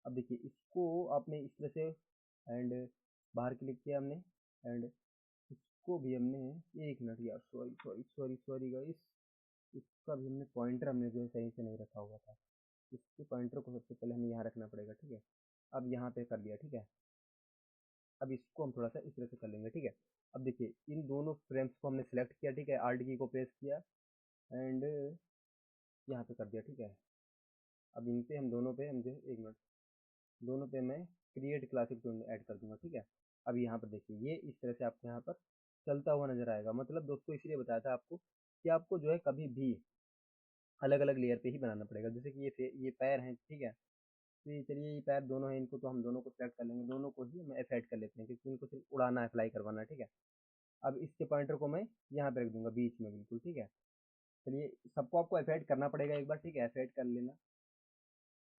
Speaker 1: अब देखिए इसको आपने इस तरह से, एंड बाहर क्लिक किया हमने, एंड इसको भी हमने, एक मिनट यार, sorry sorry sorry sorry guys, इसका भी हमने पॉइंटर हमने जो है सही से नहीं रखा हुआ था। इसके पॉइंटर को सबसे पहले हमें यहाँ रखना पड़ेगा, ठीक है। अब यहाँ पे कर लिया, ठीक है। अब इसको हम थोड़ा सा इस तरह से कर लेंगे, ठीक है। अब देखिए इन दोनों फ्रेम्स को हमने सेलेक्ट किया, ठीक है, आल्ट की को प्रेस किया, एंड यहाँ पे कर दिया, ठीक है। अब इन पे हम दोनों पे हम जो एक मिनट, दोनों पे मैं क्रिएट क्लासिक टूल ऐड कर दूंगा, ठीक है। अब यहाँ पर देखिए ये इस तरह से आपको यहाँ पर चलता हुआ नजर आएगा। मतलब दोस्तों इसलिए बताया था आपको कि आपको जो है कभी भी अलग अलग लेयर पे ही बनाना पड़ेगा। जैसे कि ये पैर हैं, ठीक है। तो ये चलिए ये पैर दोनों हैं, इनको तो हम दोनों को सेलेक्ट कर लेंगे, दोनों को ही हम ऐड कर लेते हैं, क्योंकि इनको सिर्फ उड़ाना है, फ्लाई करवाना है, ठीक है। अब इसके पॉइंटर को मैं यहाँ पे रख दूंगा बीच में बिल्कुल, ठीक है। चलिए सबको आपको एफेक्ट करना पड़ेगा एक बार, ठीक है, एफेक्ट कर लेना।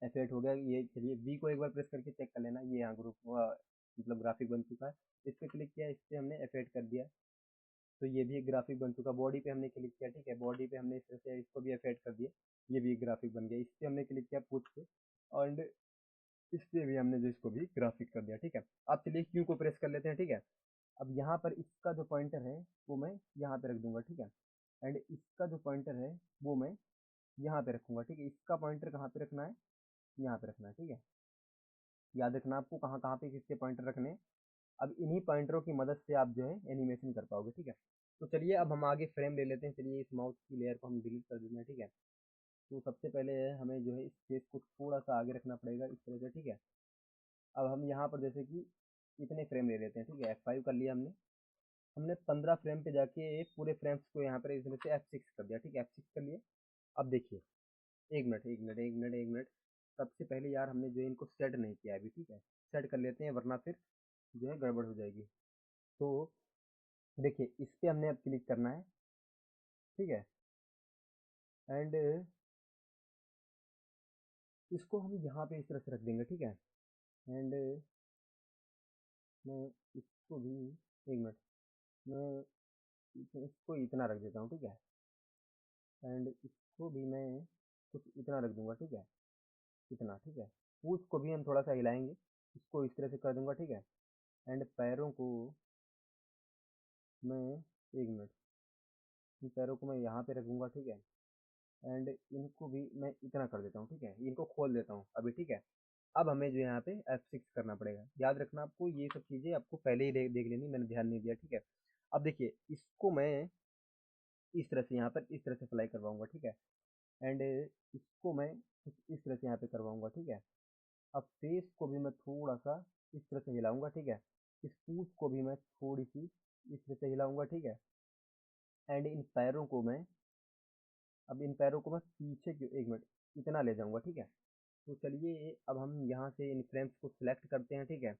Speaker 1: एफेक्ट हो गया ये, चलिए वी को एक बार प्रेस करके चेक कर लेना, ये यहाँ ग्रुप मतलब ग्राफिक बन चुका है। इस पर क्लिक किया, इस पर हमने एफेक्ट कर दिया, तो ये भी एक ग्राफिक बन चुका। बॉडी पे हमने क्लिक किया, ठीक है, बॉडी पे हमने इस तरह से इसको भी एफेक्ट कर दिया, ये भी एक ग्राफिक बन गया। इस पर हमने क्लिक किया पुश पे, एंड इसलिए भी हमने जो इसको भी ग्राफिक कर दिया, ठीक है। अब चलिए क्यू को प्रेस कर लेते हैं, ठीक है। अब यहाँ पर इसका जो पॉइंटर है वो मैं यहाँ पे रख दूंगा, ठीक है। एंड इसका जो पॉइंटर है वो मैं यहाँ पे रखूंगा, ठीक है। इसका पॉइंटर कहाँ पे रखना है, यहाँ पे रखना है, ठीक है। याद रखना आपको कहाँ कहाँ पे किसके पॉइंटर रखने हैं। अब इन्हीं पॉइंटरों की मदद से आप जो है एनिमेशन कर पाओगे, ठीक है। तो चलिए अब हम आगे फ्रेम ले लेते हैं। चलिए इस माउस की लेयर को हम डिलीट कर देते हैं, ठीक है। तो सबसे पहले हमें जो है इस फेस को थोड़ा सा आगे रखना पड़ेगा इस तरह से, ठीक है। अब हम यहाँ पर जैसे कि इतने फ्रेम ले लेते हैं, ठीक है। F5 कर लिया हमने। हमने 15 फ्रेम पे जाके पूरे फ्रेम्स को यहाँ पर इस तरह से F6 कर दिया, ठीक है। F6 कर लिए। अब देखिए, एक मिनट एक मिनट एक मिनट एक मिनट। सबसे पहले यार हमने जो है इनको सेट नहीं किया अभी, ठीक है। सेट कर लेते हैं वरना फिर जो है गड़बड़ हो जाएगी। तो देखिए इस पे हमने अब क्लिक करना है, ठीक है। एंड इसको हम यहाँ पे इस तरह से रख देंगे, ठीक है। एंड मैं इसको भी एक मिनट, मैं इसको इतना रख देता हूँ, ठीक है। एंड इसको भी मैं कुछ इतना रख दूंगा, ठीक है। इतना, ठीक है। पूछ को भी हम थोड़ा सा हिलाएंगे, इसको इस तरह से कर दूंगा, ठीक है। एंड पैरों को मैं एक मिनट, इन पैरों को मैं यहाँ पे रखूंगा, ठीक है। एंड इनको भी मैं इतना कर देता हूँ, ठीक है। इनको खोल देता हूँ अभी, ठीक है। अब हमें जो यहाँ पे F6 करना पड़ेगा। याद रखना आपको ये सब चीज़ें आपको पहले ही देख लेनी, मैंने ध्यान नहीं दिया, ठीक है। अब देखिए इसको मैं इस तरह से यहाँ पर इस तरह से अप्लाई करवाऊंगा, ठीक है। एंड इसको मैं कुछ इस तरह से यहाँ पे करवाऊंगा, ठीक है। अब फेस को भी मैं थोड़ा सा इस तरह से हिलाऊंगा, ठीक है। इस पूछ को भी मैं थोड़ी सी इस तरह से हिलाऊंगा, ठीक है। एंड इन पैरों को मैं, अब इन पैरों को मैं पीछे की एक मिनट इतना ले जाऊंगा, ठीक है। तो चलिए अब हम यहाँ से इन फ्रेम्स को सिलेक्ट करते हैं, ठीक है।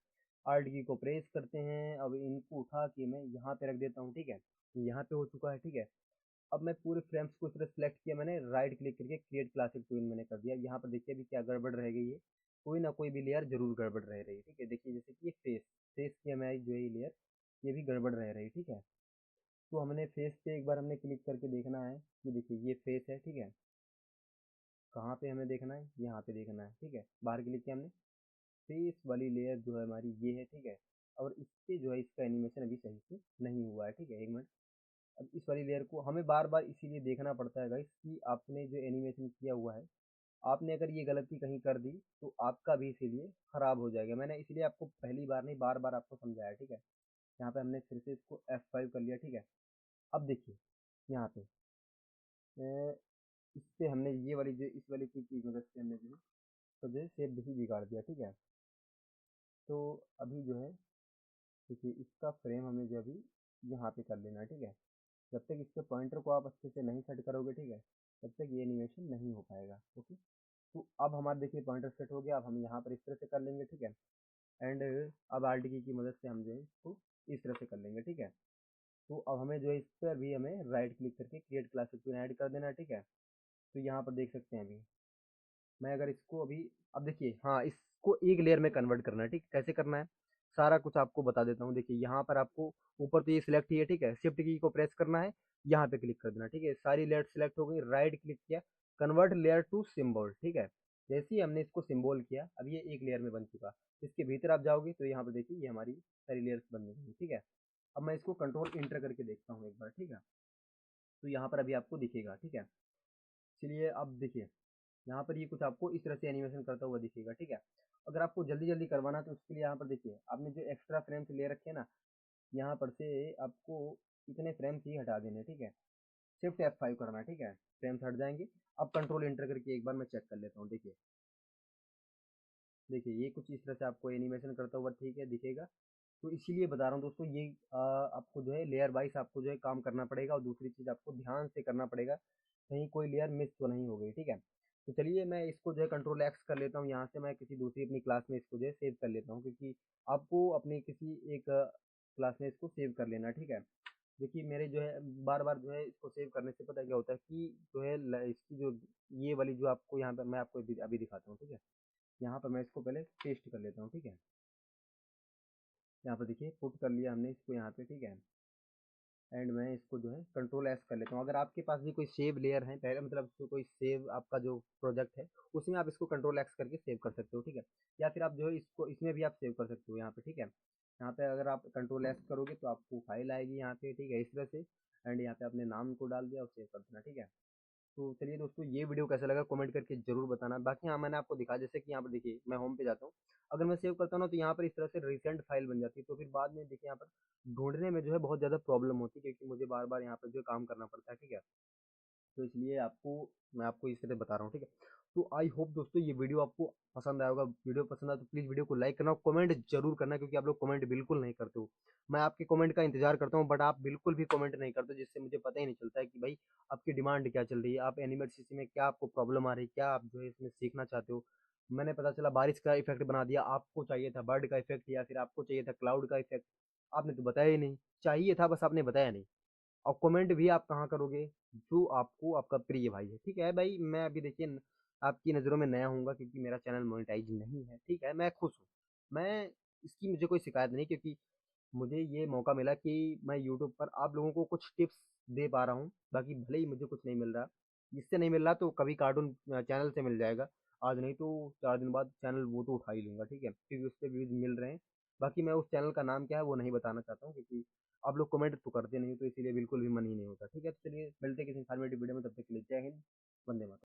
Speaker 1: Alt की को प्रेस करते हैं। अब इनको उठा के मैं यहाँ पे रख देता हूँ, ठीक है। यहाँ पे हो चुका है, ठीक है। अब मैं पूरे फ्रेम्स को इस तरह सेलेक्ट किया मैंने, राइट क्लिक करके क्रिएट क्लासिक टूल मैंने कर दिया। यहाँ पर देखिए अभी क्या गड़बड़ रह गई है, कोई ना कोई भी लेयर जरूर गड़बड़ रह रही है, ठीक है। देखिए जैसे कि ये फेस, फेस की हमारी जो है लेयर ये भी गड़बड़ रह रही है, ठीक है। तो हमने फेस पे एक बार हमने क्लिक करके देखना है कि देखिए ये फेस है, ठीक है। कहाँ पे हमें देखना है, यहाँ पे देखना है, ठीक है। बाहर क्लिक किया हमने, फेस वाली लेयर जो है हमारी ये है, ठीक है। और इस पे जो है इसका एनिमेशन अभी सही से नहीं हुआ है, ठीक है। एक मिनट, अब इस वाली लेयर को हमें बार बार इसीलिए देखना पड़ता है गाइस कि आपने जो एनिमेशन किया हुआ है, आपने अगर ये गलती कहीं कर दी तो आपका भी इसीलिए खराब हो जाएगा। मैंने इसलिए आपको पहली बार नहीं बार बार आपको समझाया, ठीक है। यहाँ पे हमने फिर से इसको F5 कर लिया, ठीक है। अब देखिए यहाँ पे इस पे हमने ये वाली जो इस वाली चीज़ की मदद से हमने जो है तो जो है शेप भी बिगाड़ दिया, ठीक है। तो अभी जो है देखिए इसका फ्रेम हमें जो अभी यहाँ पे कर लेना है, ठीक है। जब तक इसके पॉइंटर को आप अच्छे से नहीं सेट करोगे, ठीक है, तब तक ये एनिमेशन नहीं हो पाएगा, ओके। तो अब हमारा देखिए पॉइंटर सेट हो गया। अब हम यहाँ पर इस तरह से कर लेंगे, ठीक है। एंड अब Alt की मदद से हम जो है इसको इस तरह से कर लेंगे, ठीक है। तो अब हमें जो है इस पर भी हमें राइट क्लिक करके क्रिएट क्लासेस को ऐड कर देना है, ठीक है। तो यहाँ पर देख सकते हैं अभी मैं अगर इसको अभी, अब देखिए हाँ इसको एक लेयर में कन्वर्ट करना है, ठीक। कैसे करना है सारा कुछ आपको बता देता हूँ। देखिए यहाँ पर आपको ऊपर तो ये सिलेक्ट ही है, ठीक है। शिफ्ट की को प्रेस करना है, यहाँ पे क्लिक कर देना, ठीक है। सारी लेयर सिलेक्ट हो गई, राइट क्लिक किया, कन्वर्ट लेयर टू सिम्बोल, ठीक है। जैसे ही हमने इसको सिम्बोल किया अब ये एक लेयर में बन चुका। इसके भीतर आप जाओगे तो यहाँ पर देखिए ये हमारी सारी लेयर्स बन गई, ठीक है। अब मैं इसको कंट्रोल इंटर करके देखता हूँ एक बार, ठीक है। तो यहाँ पर अभी आपको दिखेगा, ठीक है। चलिए अब देखिए यहाँ पर ये कुछ आपको इस तरह से एनिमेशन करता हुआ दिखेगा, ठीक है। अगर आपको जल्दी जल्दी करवाना है तो उसके लिए यहाँ पर देखिए आपने जो एक्स्ट्रा फ्रेम्स ले रखे हैं ना, यहाँ पर से आपको इतने फ्रेम्स ही हटा देने, ठीक है। शिफ्ट F5 करना है, ठीक है। फ्रेम्स हट जाएंगे। अब कंट्रोल एंटर करके एक बार मैं चेक कर लेता हूँ। देखिए देखिए ये कुछ इस तरह से आपको एनिमेशन करता हुआ ठीक है दिखेगा। तो इसीलिए बता रहा हूँ दोस्तों ये आपको जो है लेयर वाइज आपको जो है काम करना पड़ेगा। और दूसरी चीज़ आपको ध्यान से करना पड़ेगा कहीं कोई लेयर मिस तो नहीं हो गई, ठीक है। तो चलिए मैं इसको जो है कंट्रोल एक्स कर लेता हूँ। यहाँ से मैं किसी दूसरी अपनी क्लास में इसको जो है सेव कर लेता हूँ, क्योंकि आपको अपनी किसी एक क्लास में इसको सेव कर लेना, ठीक है। क्योंकि मेरे जो है बार बार जो है इसको सेव करने से पता क्या होता है कि जो है इसकी जो ये वाली जो आपको यहाँ पर मैं आपको अभी दिखाता हूँ, ठीक है। यहाँ पर मैं इसको पहले पेस्ट कर लेता हूँ, ठीक है। यहाँ पर देखिए पुट कर लिया हमने इसको यहाँ पे, ठीक है। एंड मैं इसको जो है कंट्रोल एस कर लेता हूँ। अगर आपके पास भी कोई सेव लेयर है पहले, मतलब कोई सेव आपका जो प्रोजेक्ट है उसमें आप इसको कंट्रोल एक्स करके सेव कर सकते हो, ठीक है। या फिर आप जो है इसको इसमें भी आप सेव कर सकते हो यहाँ पे, ठीक है। यहाँ पे अगर आप कंट्रोल एस करोगे तो आपको फाइल आएगी यहाँ पे, ठीक है, इस तरह से। एंड यहाँ पे अपने नाम को डाल दिया और सेव कर देना, ठीक है। तो चलिए दोस्तों, ये वीडियो कैसा लगा कमेंट करके जरूर बताना। बाकी हाँ, मैंने आपको दिखा, जैसे कि यहाँ पर देखिए मैं होम पे जाता हूँ, अगर मैं सेव करता हूँ ना तो यहाँ पर इस तरह से रिसेंट फाइल बन जाती है। तो फिर बाद में देखिए यहाँ पर ढूंढने में जो है बहुत ज़्यादा प्रॉब्लम होती है, क्योंकि मुझे बार बार यहाँ पर जो है काम करना पड़ता है, ठीक है। तो इसलिए आपको मैं आपको इस तरह बता रहा हूँ, ठीक है। तो आई होप दोस्तों ये वीडियो आपको पसंद आया होगा। वीडियो पसंद आया तो प्लीज़ वीडियो को लाइक करना और कमेंट जरूर करना, क्योंकि आप लोग कमेंट बिल्कुल नहीं करते हो। मैं आपके कमेंट का इंतजार करता हूँ, बट आप बिल्कुल भी कमेंट नहीं करते, जिससे मुझे पता ही नहीं चलता है कि भाई आपकी डिमांड क्या चल रही है, आप एनिमेट सीसी में क्या आपको प्रॉब्लम आ रही है, क्या आप जो है इसमें सीखना चाहते हो। मैंने पता चला बारिश का इफेक्ट बना दिया, आपको चाहिए था बर्ड का इफेक्ट या फिर आपको चाहिए था क्लाउड का इफेक्ट, आपने तो बताया ही नहीं। चाहिए था बस, आपने बताया नहीं। और कमेंट भी आप कहाँ करोगे, जो आपको आपका प्रिय भाई है, ठीक है भाई। मैं अभी देखिए आपकी नज़रों में नया हूँगा, क्योंकि मेरा चैनल मोनेटाइज नहीं है, ठीक है। मैं खुश हूँ, मैं इसकी मुझे कोई शिकायत नहीं, क्योंकि मुझे ये मौका मिला कि मैं यूट्यूब पर आप लोगों को कुछ टिप्स दे पा रहा हूँ। बाकी भले ही मुझे कुछ नहीं मिल रहा, जिससे नहीं मिल रहा तो कभी कार्टून चैनल से मिल जाएगा। आज नहीं तो 4 दिन बाद चैनल वो तो उठा ही लूँगा, ठीक है, क्योंकि उस पे व्यूज़ मिल रहे हैं। बाकी मैं उस चैनल का नाम क्या है वो नहीं बताना चाहता हूँ, क्योंकि आप लोग कमेंट तो करते नहीं, तो इसीलिए बिल्कुल भी मन ही नहीं होता, ठीक है। तो चलिए मिलते हैं किसी इन्फॉर्मेटिव वीडियो में, तब तक के लिए जय हिंद, वंदे मातरम।